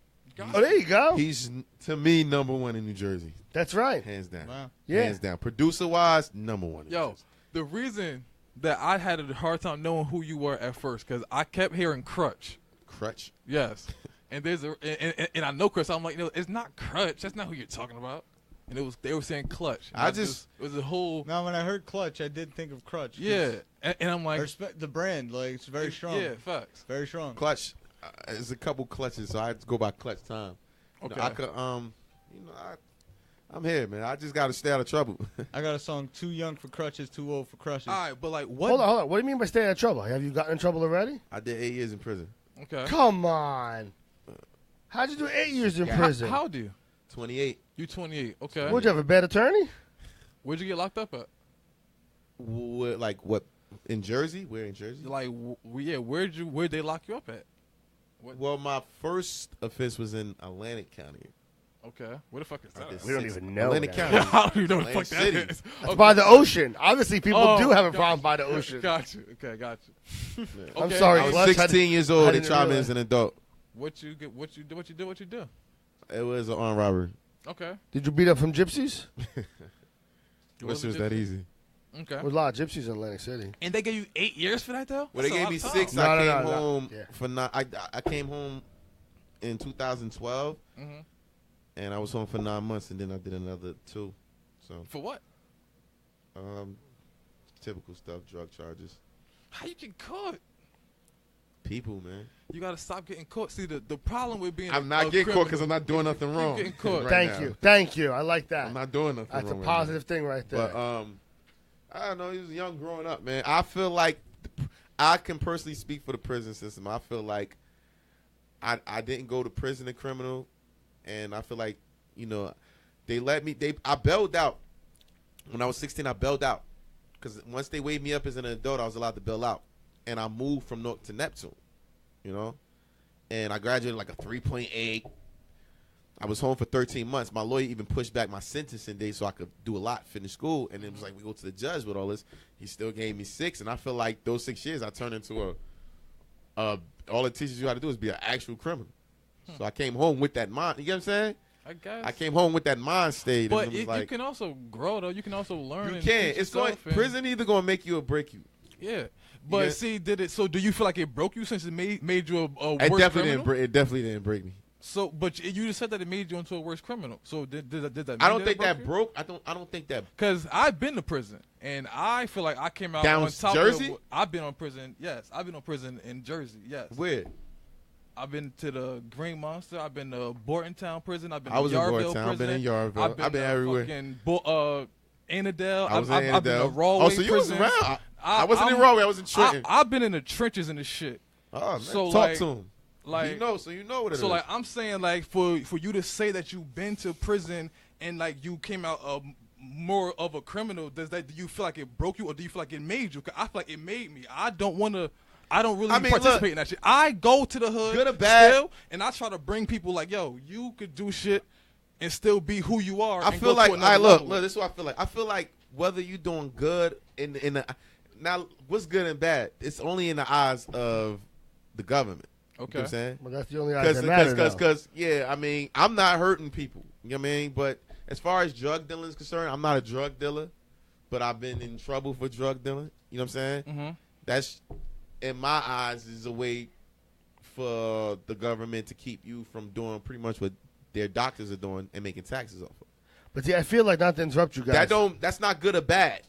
Oh, there you go. He's, to me, #1 in New Jersey. That's right. Hands down. Wow. Yeah. Hands down. Producer-wise, #1 in New Yo, Jersey. the reason that I had a hard time knowing who you were at first, because I kept hearing Crutch. Crutch? Yes. And and I know Chris. I'm like, no, it's not Crutch. That's not who you're talking about. And they were saying Clutch. And it was a whole. Now, when I heard Clutch, I did think of Crutch. Yeah. And I'm I like. respect the brand. Like, it's very strong. Yeah, facts. Very strong. Clutch. There's a couple clutches, so I have to go by clutch time. Okay. I could, I'm here, man. I just got to stay out of trouble. I got a song, Too Young for Crutches, Too Old for Crushes. All right, but like what? Hold on. What do you mean by stay out of trouble? Have you gotten in trouble already? I did 8 years in prison. Okay. Come on. How'd you do 8 years in prison? How old are you? 28. You 28. Okay. Would you have a bad attorney? Where'd you get locked up at? What? In Jersey? Where in Jersey? Like, where'd they lock you up at? Well, my first offense was in Atlantic County. Okay. Where the fuck is that? We don't even know. Atlantic that. County. I don't even know what the fuck that City. is. It's by the ocean. Obviously, people do have a problem by the you. ocean. Got you. Okay, got you. I'm Okay. sorry. I was Clutch. 16 years I old. They didn't tried me realize. as an adult. What you do? It was an armed robbery. Okay. Did you beat up some gypsies? Wish it was that easy. Okay. There's a lot of gypsies in Atlantic City. And they gave you 8 years for that though? Well, they That's a gave lot me of time. 6. No, I no, came no, home yeah. for 9. I came home in 2012, and I was home for 9 months, and then I did another 2. So For what? typical stuff, drug charges. How you get caught? People, man. You gotta stop getting caught. See, the problem with being I'm not getting caught because I'm not doing nothing wrong. getting caught. right Thank you. I like that. I'm not doing nothing That's a wrong. positive thing right there. But I don't know. He was young growing up, man. I feel like I can personally speak for the prison system. I feel like I didn't go to prison a criminal, and I feel like they let me. I bailed out when I was 16. I bailed out because once they weighed me up as an adult, I was allowed to bail out, and I moved from North to Neptune. And I graduated like a 3.8. I was home for 13 months. My lawyer even pushed back my sentencing date so I could do a lot, finish school. And it was like, we go to the judge with all this. He still gave me 6. And I feel like those 6 years I turned into all it teaches you how to do is be an actual criminal. So I came home with that mind. You get what I'm saying? I guess. I came home with that mind state. But and it was like, you can also grow though. You can also learn. you and can. teach It's going. yourself and- Prison either going to make you or break you. Yeah. But Yeah. see, did it? So do you feel like it broke you since it made you a It worse definitely criminal? didn't. It definitely didn't break me. So, but you just said that it made you into a worse criminal. So did that? Mean I don't think it that broke. I don't think that. Because I've been to prison, and I feel like I came out Down on top Jersey? of I've been on prison. Yes, I've been on prison in Jersey. Yes. Where? I've been to the Green Monster. I've been to Bortontown prison. I've been I was to in Yarville Bortontown. prison. I've been in Yarville. I've been everywhere. Annandale. I was in I've been to Annandale. Rawway Oh, so you was prison. around. I wasn't in Rawway. I was in Trenton. I've been in the trenches and this shit. Oh, man. So, Talk like, to him. Like, you know, so you know what it is. So, like, I'm saying, like, for you to say that you've been to prison and, like, you came out more of a criminal, do you feel like it broke you or do you feel like it made you? 'Cause I feel like it made me. I don't really participate in that shit. I go to the hood good or bad, still, and I try to bring people like, yo, you could do shit and still be who you are. I feel like, look, this is what I feel like. I feel like whether you're doing good in the now, what's good and bad? It's only in the eyes of the government. Okay. You know what I'm saying? Well, that's the only eyes that matter. Because, yeah, I mean, I'm not hurting people. You know what I mean? But as far as drug dealing is concerned, I'm not a drug dealer, but I've been in trouble for drug dealing. You know what I'm saying? Mm-hmm. That's, in my eyes, is a way for the government to keep you from doing pretty much what their doctors are doing and making taxes off of. But see, I feel like, not to interrupt you guys. That's not good or bad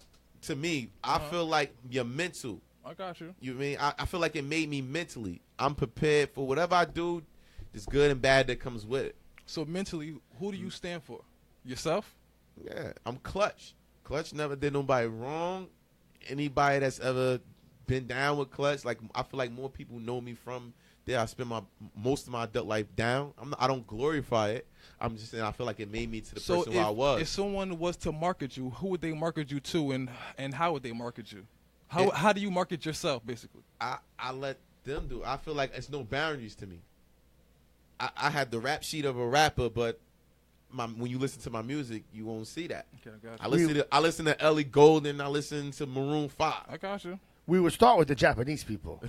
to me. I feel like you're mental. I got you. You mean I feel like it made me mentally. I'm prepared for whatever I do. There's good and bad that comes with it. So mentally, who do you stand for? Yourself? Yeah, I'm Clutch. Clutch never did nobody wrong. Anybody that's ever been down with Clutch, like I feel like more people know me from there. I spend most of my adult life down. I don't glorify it. I'm just saying I feel like it made me to the person who I was. If someone was to market you, who would they market you to, and how would they market you? How do you market yourself, basically? I let them do it. I feel like it's no boundaries to me. I had the rap sheet of a rapper, but when you listen to my music, you won't see that. Okay, I got you. I listen to Ellie Goulding. I listen to Maroon 5. I got you. We would start with the Japanese people.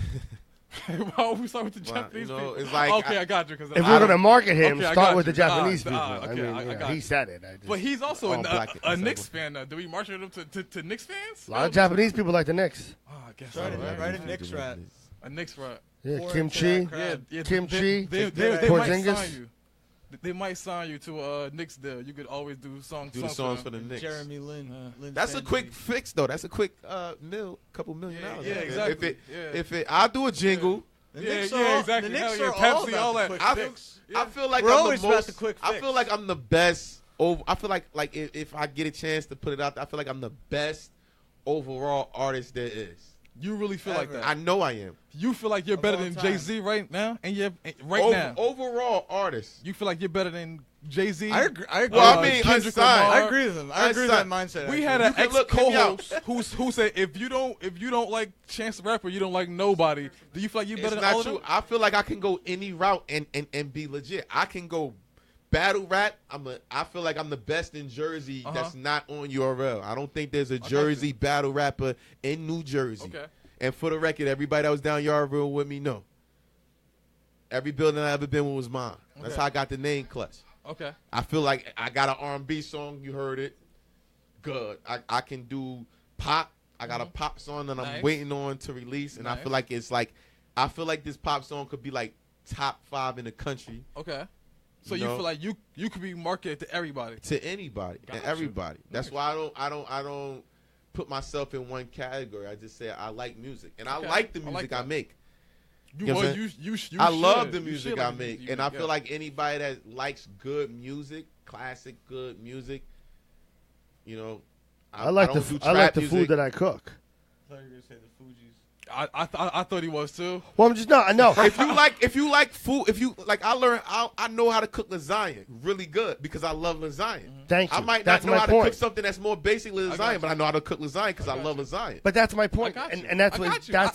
Why would we start with the Japanese people? It's like, okay, I got you. If we're going to market him, start with the Japanese people. Okay, I mean, he said it. But he's also a Knicks fan. Do we market him to Knicks fans? A lot of Japanese people like the Knicks. Oh, I guess right a Knicks rap. A Knicks rap. Yeah, kimchi. Yeah, kimchi. They might sign you. They might sign you to a Knicks deal. You could always do songs for the Knicks. Jeremy Lin. That's a quick fix, though. That's a quick couple $1 million. Yeah, exactly. I'll do a jingle. Exactly. The Knicks are Pepsi, all that. Quick fix. I feel like We're I'm always the about most. the quick I fix. feel like I'm the best. I feel like if I get a chance to put it out there, I feel like I'm the best overall artist there is. You really feel like that? I know I am. You feel like you're better than Jay-Z right now? And now. Overall artist. You feel like you're better than Jay-Z? I agree. Well, I mean, I agree with him. I agree with that mindset. We had an ex-co-host who said if you don't like Chance the Rapper, you don't like nobody. Do you feel like you're better than all of them? I feel like I can go any route and be legit. I can go battle rap. I feel like I'm the best in Jersey that's not on URL. I don't think there's a Jersey battle rapper in New Jersey. Okay. And for the record, everybody that was down Yarville with me know. Every building I ever been with was mine. That's how I got the name Clutch. Okay. I feel like I got an R&B song. You heard it. Good. I can do pop. I got a pop song that I'm waiting on to release, and I feel like I feel like this pop song could be like top 5 in the country. Okay. So you feel like you could be marketed to everybody. To anybody and everybody. That's why I don't put myself in one category. I just say I like music, and I like the music I make. I love the music I make, and I feel like anybody that likes good music, classic good music, I like the food that I cook. I thought you were gonna say the Fugees. I thought he was too. Well, I'm just not. No. if you like food, I know how to cook lasagna really good because I love lasagna. Thank you. I might that's not know my how point. to cook something that's more basic than lasagna, but I know how to cook lasagna because I love lasagna. But that's my point, and that's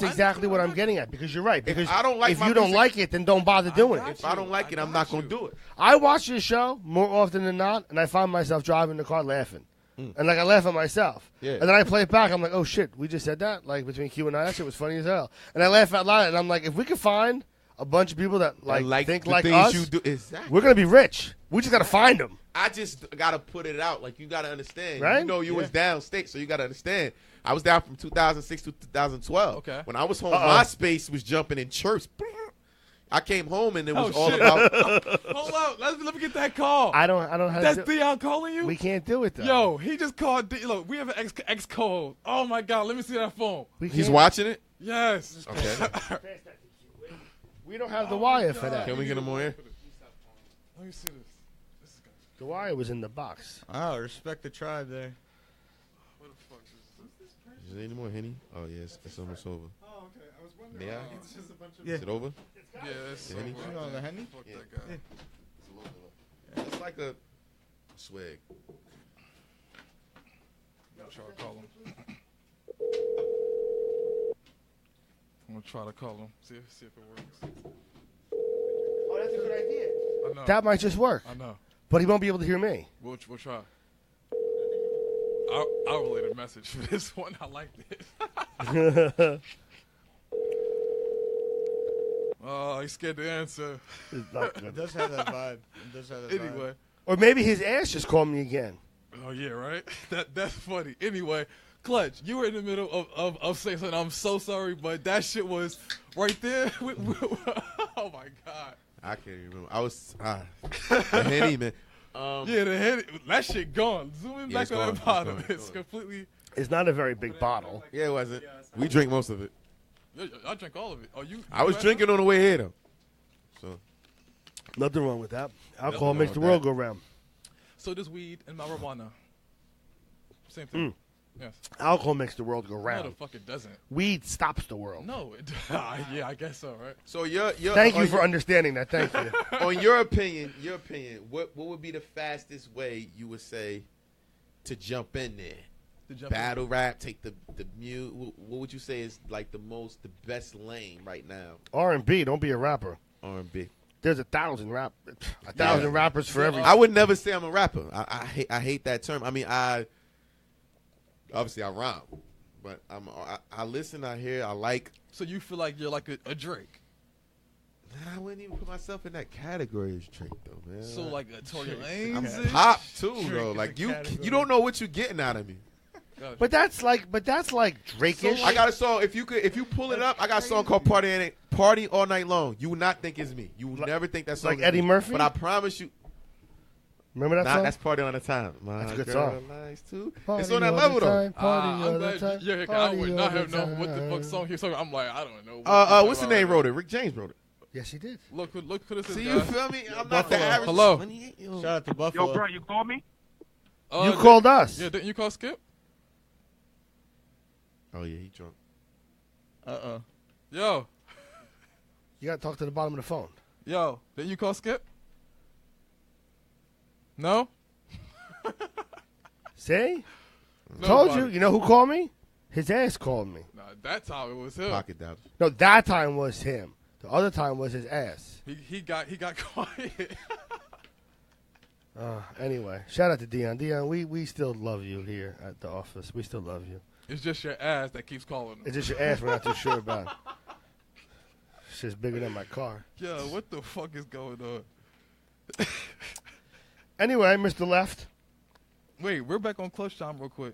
exactly what I'm getting at. Because you're right. Because if you don't like it, then don't bother doing it. If I don't like it, I'm not going to do it. I watch your show more often than not, and I find myself driving the car laughing. And I laugh at myself. Yeah. And then I play it back. I'm like, oh shit, we just said that. Like between Q and I, that shit was funny as hell. And I laugh out loud. And I'm like, if we could find a bunch of people that think like us, exactly. we're gonna be rich. We just gotta find them. I just gotta put it out. Like you gotta understand. Right? You was downstate, so you gotta understand. I was down from 2006 to 2012. Okay. When I was home, MySpace was jumping in chirps. I came home and it was Oh, all shit. about. Hold up. Let me get that call. I don't know how That's to do Dion calling you? We can't do it, though. Yo, he just called. Look, we have an ex code. Oh, my God. Let me see that phone. He's watching it? Yes. Okay. We don't have the wire for that. Can we get him on here? Let me see this. The wire was in the box. Oh, respect the tribe there. What the fuck Is there any more Henny? Oh, yeah, it's almost over. Oh, okay. I was wondering. Yeah. It's just a bunch of. Is it over? Yeah, it's Henny? You know the Henny? Fuck that guy. It's a little bit. It's like a swag. I'm gonna try to call him. I'm gonna try to call him. See if it works. Oh, that's a good idea. I know. That might just work. I know. But he won't be able to hear me. We'll try. I'll relay the message for this one. I like this. Oh, he's scared to answer. It's not good. It does have that vibe. It does have that vibe. Anyway. Or maybe his ass just called me again. Oh, yeah, right? That's funny. Anyway, Clutch, you were in the middle of saying something. I'm so sorry, but that shit was right there. Oh, my God. I can't even remember. I was the Henny, man. Yeah, the head. That shit gone. Zoom in back on that bottom. It's completely. It's not a very big bottle. Yeah, it wasn't. We drink most of it. I drink all of it. Oh, you? I was drinking on the way here, though. So Nothing wrong with that. Alcohol wrong makes the with world that. go round. So does weed and marijuana. Same thing. Yes. Alcohol makes the world go No, the round. fuck it doesn't. Weed stops the world. No. Yeah, I guess so, right? So your Thank you for understanding that. Thank you. on your opinion, what would be the fastest way you would say to jump in there? Battle rap, take the mute. What would you say is like the best lane right now? R&B. Don't be a rapper. R&B. There's 1,000 rappers for every. I would never say I'm a rapper. I hate that term. I mean, obviously I rhyme, but I listen, I hear, I like. So you feel like you're like a Drake? I wouldn't even put myself in that category as Drake, though, man. So like a Tory I'm Lanez? pop too, Drake though. is Like a you category. don't know what you're getting out of me. But that's like Drake-ish. I got a song. If you pull it up, I got a song called "Party All Night Long." You will not think it's me. You will never think that song. Like is Eddie me. Murphy? But I promise you. Remember that song? That's "Party All the Time." That's a good girl song. likes to- Party It's on that all level the though. time, party all I'm the glad time, I party would all not the have known what the fuck time. song he was talking about. I'm like, I don't know. What's the name wrote it? Rick James wrote it. Yes, he did. Look who this is. See, guys. you feel me? I'm not the Buffalo. average. Hello. 28-year-old. Shout out to Buffalo. Yo, bro, you called me? You called us. Yeah, didn't you call Skip? Oh yeah, he drunk. Uh-oh. Yo, You got to talk to the bottom of the phone. didn't you call Skip? No? See? Nobody. Told you. You know who called me? His ass called me. Nah, that time it was him. Pocket dollars. No, that time was him. The other time was his ass. He got quiet. Anyway, shout out to Dion. Dion, we still love you here at the office. We still love you. It's just your ass that keeps calling him. It's just your ass we're not too sure about. It's just bigger than my car. Yo, what the fuck is going on? Anyway, Mr. Left. Wait, we're back on Clutch Time real quick.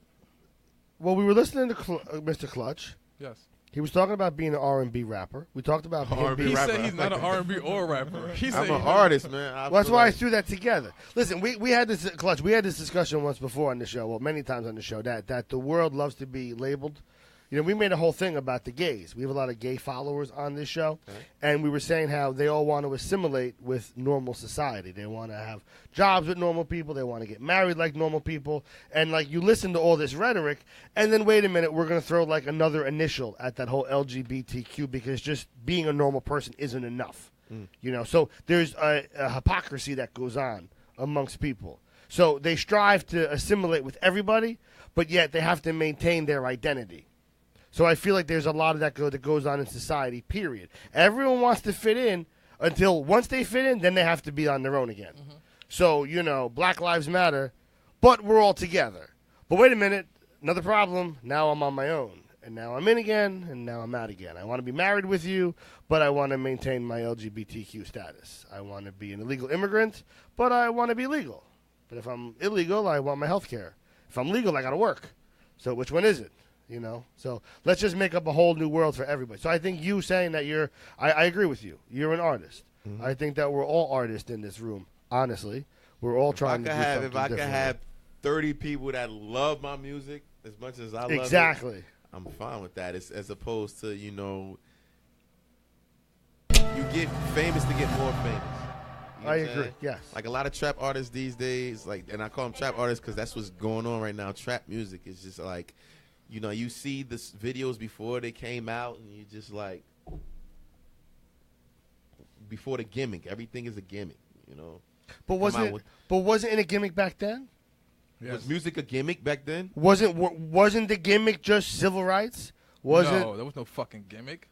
Well, we were listening to Mr. Clutch. Yes. He was talking about being an R&B rapper. We talked about him R&B being He rapper. said he's not an R&B or rapper. He said I'm an he's artist, man. Well, that's feel why I like- threw that together. Listen, we had this Clutch. We had this discussion once before on the show. Well, many times on the show that the world loves to be labeled. You know, we made a whole thing about the gays. We have a lot of gay followers on this show, and we were saying how they all want to assimilate with normal society. They want to have jobs with normal people. They want to get married like normal people. And like you listen to all this rhetoric, and then wait a minute, we're going to throw like another initial at that whole LGBTQ because just being a normal person isn't enough. You know, so there's a hypocrisy that goes on amongst people. So they strive to assimilate with everybody, but yet they have to maintain their identity. So I feel like there's a lot of that goes on in society, period. Everyone wants to fit in until once they fit in, then they have to be on their own again. So, you know, Black Lives Matter, but we're all together. But wait a minute, another problem, now I'm on my own. And now I'm in again, and now I'm out again. I want to be married with you, but I want to maintain my LGBTQ status. I want to be an illegal immigrant, but I want to be legal. But if I'm illegal, I want my health care. If I'm legal, I got to work. So which one is it? You know, so let's just make up a whole new world for everybody. So I think you saying that I agree with you. You're an artist. Mm-hmm. I think that we're all artists in this room. Honestly, we're all trying to do something If I could different. have 30 people that love my music as much as I love Exactly. it, I'm fine with that. It's, as opposed to, you know, you get famous to get more famous. You know I what I'm agree. saying? Yes. Like a lot of trap artists these days, like, and I call them trap artists because that's what's going on right now. Trap music is just like, you know, you see the videos before they came out, and you just like, before the gimmick, everything is a gimmick, you know. But wasn't it a gimmick back then? Yes. Was music a gimmick back then? Wasn't the gimmick just civil rights? No, there was no fucking gimmick.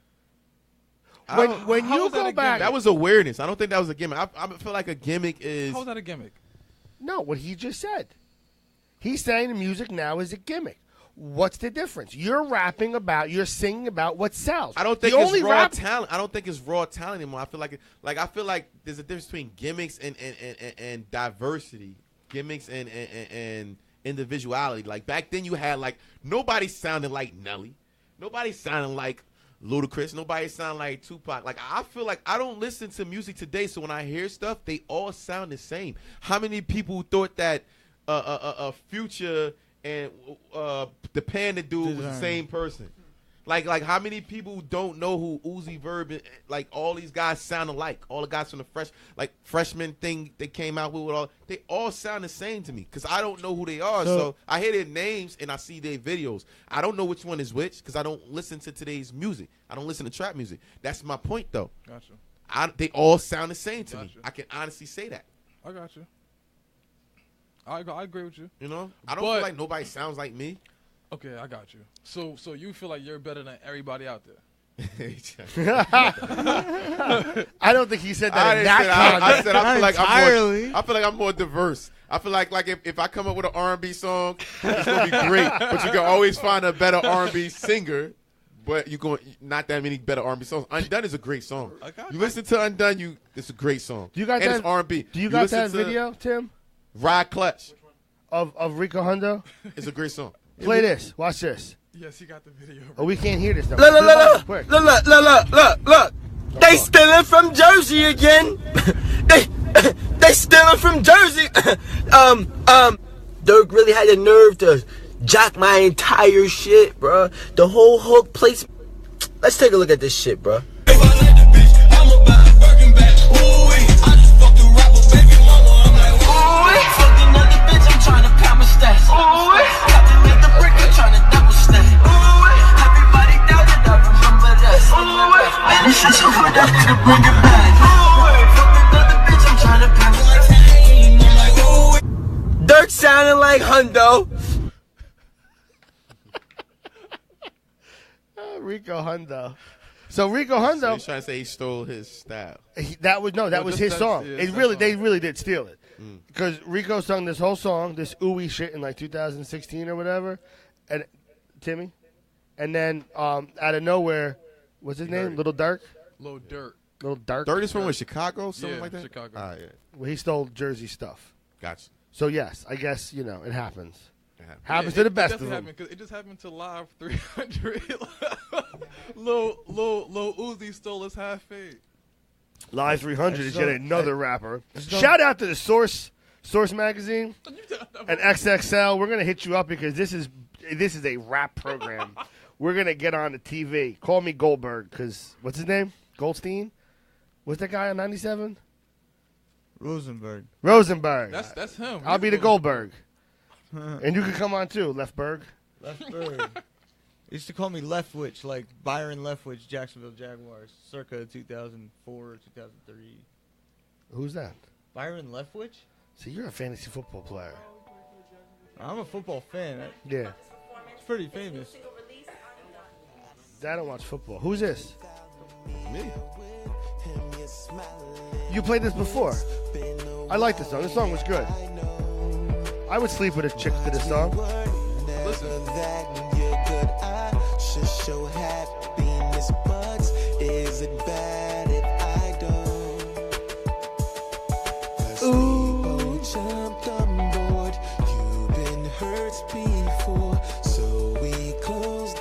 When you go back, that was awareness. I don't think that was a gimmick. I feel like a gimmick is. How was that a gimmick? No, what he just said. He's saying the music now is a gimmick. What's the difference? You're rapping about, you're singing about what sells. I don't think it's raw talent. I don't think it's raw talent anymore. I feel like there's a difference between gimmicks and diversity, gimmicks and individuality. Like back then, you had like nobody sounded like Nelly, nobody sounded like Ludacris, nobody sounded like Tupac. Like I feel like I don't listen to music today, so when I hear stuff, they all sound the same. How many people thought that Future and the Panda dude was the same person? Like how many people don't know who Uzi Verb and, like all these guys sound alike? All the guys from the freshman thing they came out with, they all sound the same to me because I don't know who they are. So I hear their names and I see their videos. I don't know which one is which because I don't listen to today's music. I don't listen to trap music. That's my point though. Gotcha. They all sound the same to me. I can honestly say that. I got you. I agree with you. You know, I don't feel like nobody sounds like me. Okay, I got you. So you feel like you're better than everybody out there? I don't think he said that in that I said I feel like I'm more diverse. I feel like if I come up with an R&B song, it's gonna be great. But you can always find a better R&B singer. But not that many better R&B songs. Undone is a great song. You listen to Undone, it's a great song. Do you got and that? It's R&B. Do you got that video, Tim? Ride Clutch. Of Rico Hundo? It's a great song. Play this. Watch this. Yes, he got the video. Oh, we can't hear this though. Look. They stealing from Jersey again. they stealing from Jersey. Dirk really had the nerve to jock my entire shit, bro. The whole hook place. Let's take a look at this shit, bro. Dirk sounding like Hundo. Rico Hundo. So Rico Hundo. So he's trying to say he stole his style. That was his song. They really did steal it. Because Rico sung this whole song, this ooey shit in like 2016 or whatever, and Timmy, and then out of nowhere, what's his name? Little Dirk. Little Dirk. Dirk is from Chicago, something like that. Chicago. Yeah. Well, he stole Jersey stuff. Gotcha. So yes, I guess it happens. Happens to the best of them. It just happened to Live 300. Lil Uzi stole his half fade. Live 300 is yet another rapper. Shout out to the Source magazine and XXL. We're gonna hit you up because this is a rap program. We're gonna get on the TV. Call me Goldberg because what's his name? Goldstein. What's that guy on 97? Rosenberg. That's him. I'll be the Goldberg. And you can come on too, Leftberg. They used to call me Leftwich, like Byron Leftwich, Jacksonville Jaguars, circa 2004, 2003. Who's that? Byron Leftwich? See, you're a fantasy football player. I'm a football fan. Yeah. It's pretty famous. I don't watch football. Who's this? Me. You played this before. I like this song. This song was good. I would sleep with a chick to this song. Listen. Show happiness, but is it bad if I don't? Ooh, jumped on board. You've been hurt before, so we closed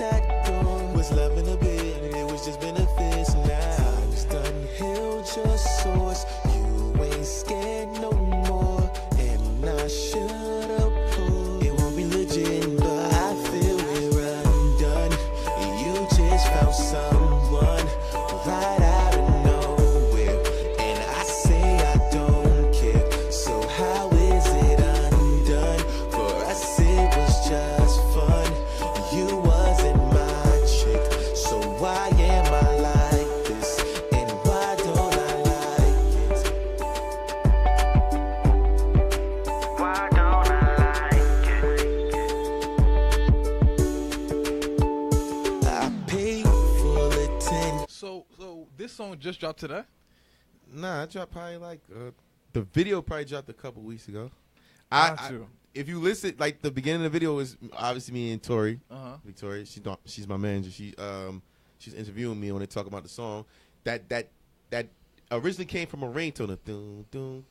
song just dropped today? Nah, it dropped probably like the video probably dropped a couple weeks ago. If you listen, like the beginning of the video is obviously me and Tori. Victoria, she's my manager. She's interviewing me when they talk about the song. That originally came from a ringtone. Dun, dun.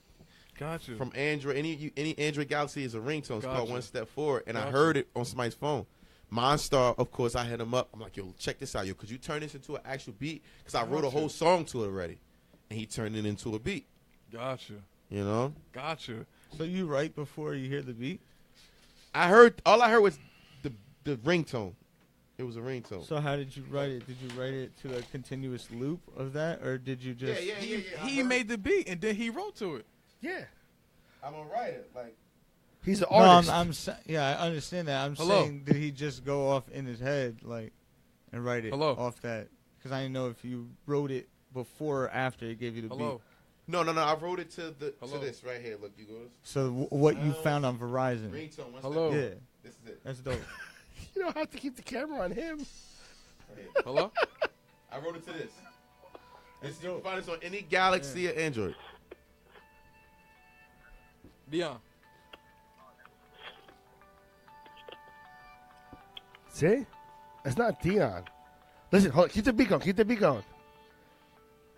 Got you. From Android, any Android Galaxy is a ringtone. It's called One Step Forward, and I Gotcha. heard it on somebody's phone. Monstar, of course, I hit him up. I'm like, yo, check this out, yo. Could you turn this into an actual beat? Because I wrote a whole song to it already, and he turned it into a beat. Got you. You know? Got you. So you write before you hear the beat? All I heard was the ringtone. It was a ringtone. So how did you write it? Did you write it to a continuous loop of that, or did you just? He made the beat and then he wrote to it. Yeah. I'm gonna write it. Like he's an No, artist. I understand that. I'm Hello? saying, did he just go off in his head, like, and write it off that? Because I didn't know if you wrote it before or after he gave you the beat. No. I wrote it to this right here. Look, you go. So what you found on Verizon? Ringtone. One Hello. Step Yeah, Forward. This is it. that's dope. You don't have to keep the camera on him. Hello? I wrote it to this. You can find this on any Galaxy or Android. Dion. See? It's not Dion. Listen, hold on. Keep the beat going. Keep the beat going.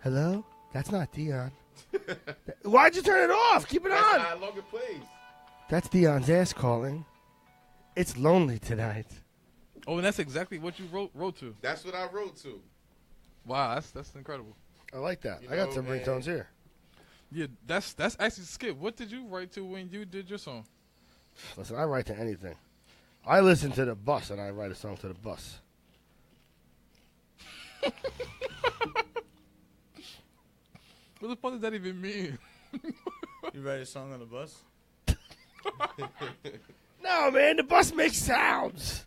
Hello? That's not Dion. Why'd you turn it off? Keep it That's on. how long it plays. That's Dion's ass calling. It's lonely tonight. Oh, and that's exactly what you wrote to. That's what I wrote to. Wow, that's incredible. I like that. You I got know, some man. ringtones here. Yeah, that's actually Skip. What did you write to when you did your song? Listen, I write to anything. I listen to the bus and I write a song to the bus. What the fuck does that even mean? You write a song on the bus? No, man, the bus makes sounds.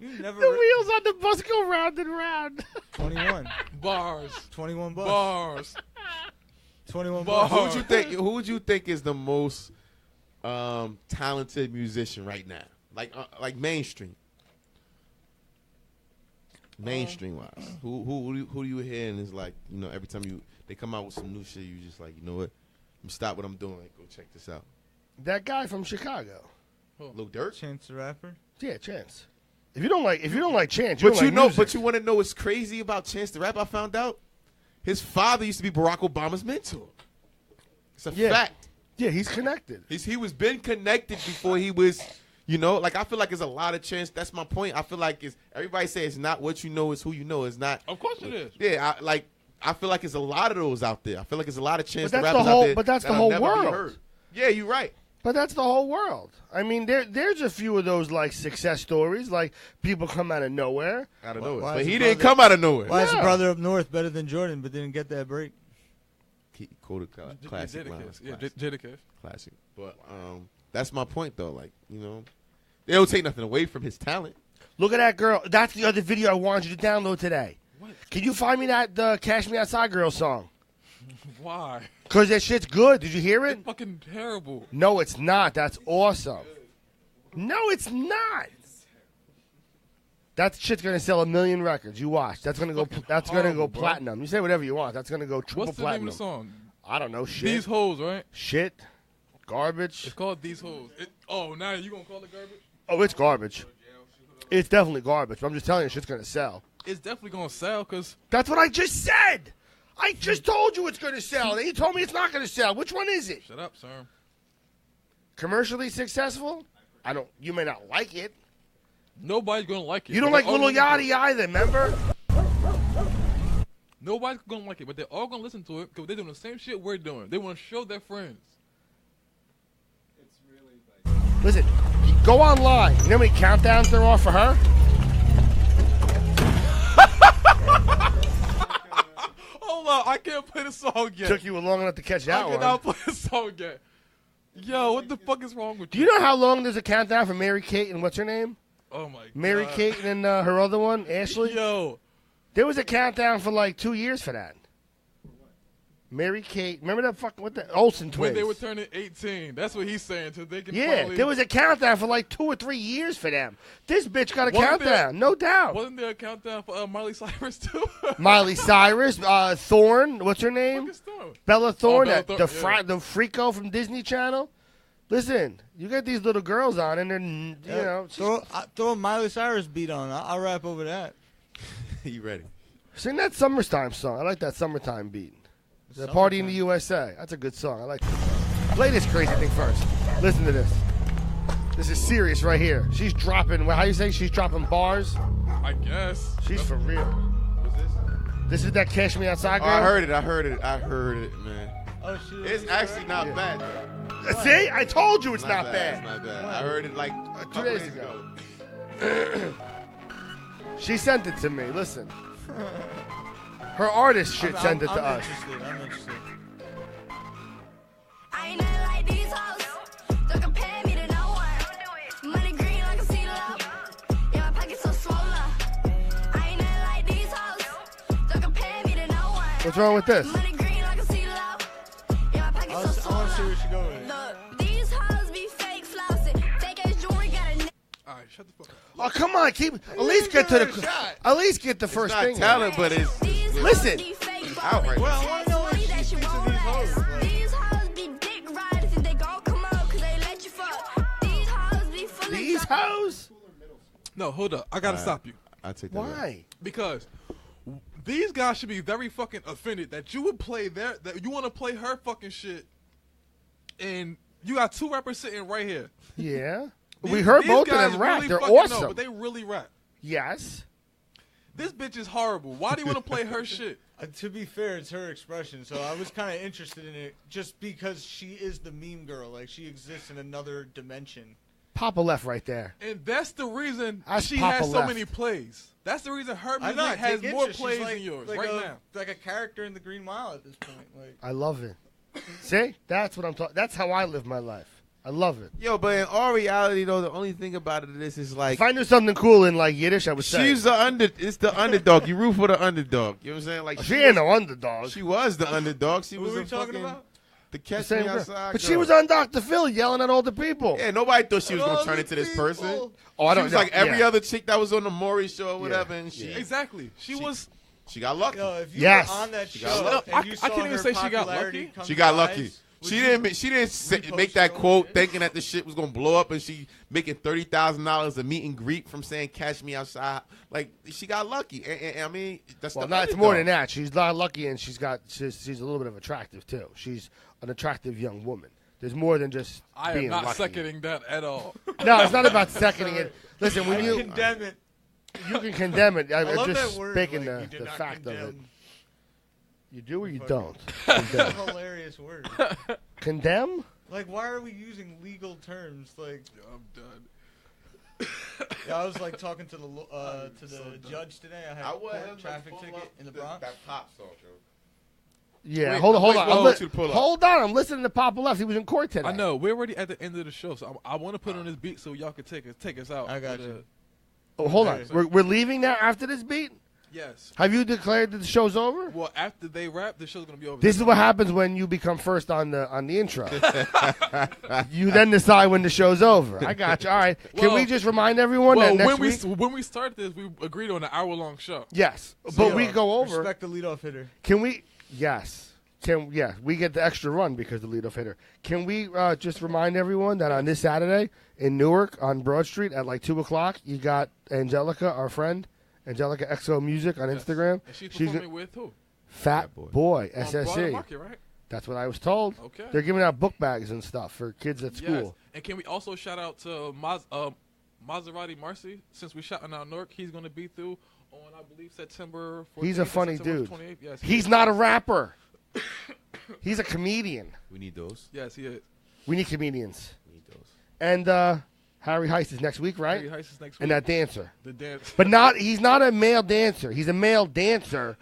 You never. The wheels on the bus go round and round. 21 Bars. 21 bus. Bars. 21 Bars. bus. Who would you think is the most talented musician right now? Like mainstream. Mainstream wise, who do you hear and is like, you know, every time they come out with some new shit, you just like, you know what, I'm stop what I'm doing, go check this out. That guy from Chicago. Lil Durk? Chance the Rapper? Yeah, Chance. If you don't like Chance, But you want to know what's crazy about Chance the Rapper? I found out his father used to be Barack Obama's mentor. It's a fact. Yeah, he's connected. He was been connected before he was. You know, like I feel like there's a lot of chance. That's my point. I feel like everybody say it's not what you know, it's who you know. It's not. Of course it is. Yeah, I feel like there's a lot of those out there. I feel like there's a lot of chance. But that's rappers the whole- out there but that's the that'll whole never be world. heard. Yeah, you're right. But that's the whole world. I mean, there's a few of those like success stories, like people come out of nowhere. Out of nowhere. Why But is he the didn't brother- come out of nowhere. Why is the No. brother up north better than Jordan, but didn't get that break? He quoted classic lines. Yeah, Jadakiss. Classic. But that's my point though. Like, you know, they don't take nothing away from his talent. Look at that girl. That's the other video I wanted you to download today. What? Can you find me that Cash Me Outside girl song? Why? Because that shit's good. Did you hear it? It's fucking terrible. No, it's not. That's awesome. No, it's not. That shit's gonna sell 1 million records. You watch. That's gonna go. That's gonna go horrible, bro. platinum. You say whatever you want. That's gonna go triple What's the platinum. name of the song? I don't know. Shit. These hoes, right? Shit. Garbage. It's called These Hoes. Now you gonna call it garbage? Oh, it's garbage. It's definitely garbage. But I'm just telling you, shit's gonna sell. It's definitely gonna sell because That's what I just said. I just told you it's gonna sell. Then you told me it's not gonna sell. Which one is it? shut up, sir. Commercially successful? I don't. You may not like it. Nobody's gonna like it. You don't but like they're all Lil gonna listen Yachty either, remember? to it. Nobody's gonna like it, but they're all gonna listen to it because they're doing the same shit we're doing. They want to show their friends. Listen, go online. You know how many countdowns there are for her? Hold on, I can't play the song yet. Took you long enough to catch that I one. cannot play the song yet. Yo, what the fuck is wrong with Do you know how long there's a countdown for Mary Kate and what's her name? Oh my god. Mary Kate and her other one, Ashley? Yo. There was a countdown for like 2 years for that. Mary Kate. Remember that fucking what the Olsen twins? When they were turning 18. That's what he's saying. So they can Yeah, finally... there was a countdown for like 2 or 3 years for them. This bitch got a countdown, no doubt. Wasn't there a countdown for Miley Cyrus too? Miley Cyrus, Thorne, what's her name? Bella Thorne, Bella the Thorne, the Freako from Disney Channel. Listen, you got these little girls on, and they're you know. Throw a Miley Cyrus beat on. I'll rap over that. You ready? Sing that summertime song. I like that summertime beat. The Party in the USA. That's a good song. I like it. Play this crazy thing first. Listen to this. This is serious right here. She's dropping, how you say? She's dropping bars? I guess. She's for real. What's this? This is that Cash Me Outside girl? I heard it, man. Oh, shit. It's actually not bad. See? I told you it's not bad. It's not bad. I heard it like 2 days ago. She sent it to me. Listen. Her artist shit sent it to us. I'm interested. I ain't nothing like these hoes. Don't compare me to no one. Money green like a CeeLo. Yeah, my pocket's so swollen. I ain't nothing like these hoes. Don't compare me to no one. What's wrong with this? Money green like a CeeLo. Yeah, my pocket's so I want to see swollen. where she going with it. Look, these hoes be fake flossing. Fake ass jewelry got a All right, shut the fuck up. Oh, come on. At least get to the... At least get the first thing. It's not talent, but it's... Listen. Outright. Well, I want to know what she thinks of these hoes. Like, These hoes be dick riders and they gon' come out cause they let you fuck. These hoes be full of These hoes? No, hold up. I gotta stop you. I take that. Why? Because these guys should be very fucking offended that you would play that you want to play her fucking shit, and you got 2 rappers sitting right here. Yeah. We heard both of them rap. Really They're fucking awesome. know, but they really rap. Yes. This bitch is horrible. Why do you want to play her shit? To be fair, it's her expression, so I was kind of interested in it just because she is the meme girl. Like, she exists in another dimension. Papa left right there. And that's the reason That's she Papa has so left. many plays. That's the reason her I music know, I has take more interest. plays She's than yours like right a, now. like a character in the Green Mile at this point. Like, I love it. See? That's what I'm talking. That's how I live my life. I love it. Yo, but in all reality, though, the only thing about it is like... If I knew something cool in like Yiddish, I would say. She's it's the underdog. You root for the underdog. You know what I'm saying? Like She ain't no underdog. She was the underdog. She who was are we a talking fucking... about? The Catch Same Me girl. Outside But girl. she was on Dr. Phil yelling at all the people. Yeah, nobody thought she was going to All turn the into this person. people. Oh, I She don't was know. like every Yeah. other chick that was on the Maury show or whatever, and she Exactly. She was. she got lucky. Yo, if you Yes. were on that She show got and you I saw can't even her say she got popularity lucky. come She to got rise, lucky. would She you didn't make that quote thinking that the shit was gonna blow up, and she making $30,000 a meet and greet from saying "Catch Me Outside." Like she got lucky, and I mean that's Well, the no, it's underdog. more than that. She's not lucky, and she's a little bit of attractive too. She's an attractive young woman. There's more than just I am being not lucky. seconding that at all. No, it's not about seconding it. Listen, when I you condemn it. can condemn it, I I'm love just that word. making Like, you the did not fact of it. condemn. You do or you Fuck. don't. That's a Condemn. hilarious word. Condemn? Like, why are we using legal terms? Like, I'm done. yeah, I was like talking to the judge today. I had I a want traffic ticket in the Bronx. That pop song, yo. Yeah, Wait, hold on. wait, I'm want you to pull up. hold on. I'm listening to Papa Left. He was in court today. I know. We're already at the end of the show, so I want to put on this beat so y'all can take us out. I got with, you. Oh, hold on. We're leaving now after this beat? Yes. Have you declared that the show's over? Well, after they rap, the show's gonna be over. This is what happens when you become first on the intro. You then decide when the show's over. I got you. All right. Can Well- we just remind everyone that next week? when we started this, we agreed on an hour-long show. Yes, but Yo, we go over. Respect the leadoff hitter. Can we? Yes. We get the extra run because the leadoff hitter. Can we just remind everyone that on this Saturday in Newark on Broad Street at like 2:00, you got Angelica, our friend, Angelica XO Music on Instagram. And she's She's performing with who? Fat Boy, On SSC. Broad Market, right? That's what I was told. Okay. They're giving out book bags and stuff for kids at school. Yes. And can we also shout out to Maserati Marcy? Since we shouting out Newark, he's going to be through on, I believe, September 14th. He's a or funny September dude. 28th. Yes, He's not a rapper. He's a comedian. We need those. Yes, he is. We need comedians. We need those. And Harry Heist is next week, right? Harry Heist is next And week. that dancer. The dance. But he's not a male dancer. He's a male dancer,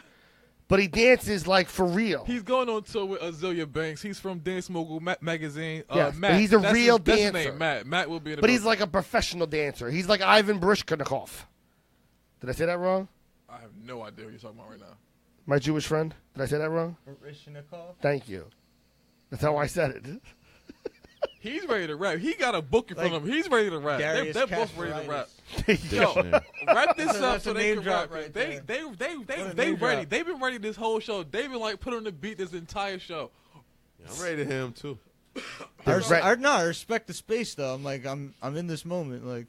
but he dances like for real. He's going on tour with Azealia Banks. He's from Dance Mogul Magazine. Yes, Matt. but he's a That's real that's his dancer. name, Matt. Matt will be in the But he's book. like a professional dancer. He's like Ivan Brishkonikov. Did I say that wrong? I have no idea what you're talking about right now. My Jewish friend. Did I say that wrong? Baryshnikov. Thank you. That's how I said it. He's ready to rap. He got a book in front of him. He's ready to rap. They're both ready to rap. Yo, wrap this up so they can rap. Right they ready. They've been ready this whole show. They've been like put on the beat this entire show. I'm ready to hear him too. I respect the space though. I'm like I'm in this moment. Like,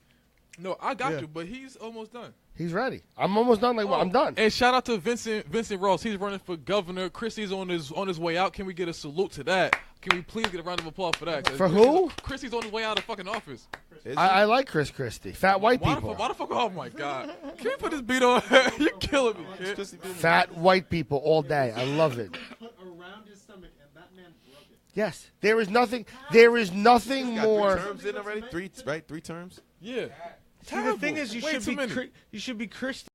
no, I got you, but he's almost done. He's ready. I'm almost done. Like, well, I'm done. And shout out to Vincent Ross. He's running for governor. Christie's on his way out. Can we get a salute to that? Can we please get a round of applause for that? For who? Christie's on his way out of fucking office. I like Chris Christie. Fat white people. Why the fuck? Oh my God! Can we put this beat on? You're killing me, kid. Fat white people all day. I love it. Around his stomach, and that man broke it. Yes, there is nothing. There is nothing Got more. 3 terms in already. 3 terms. Yeah. see, the thing is, you should be Christian.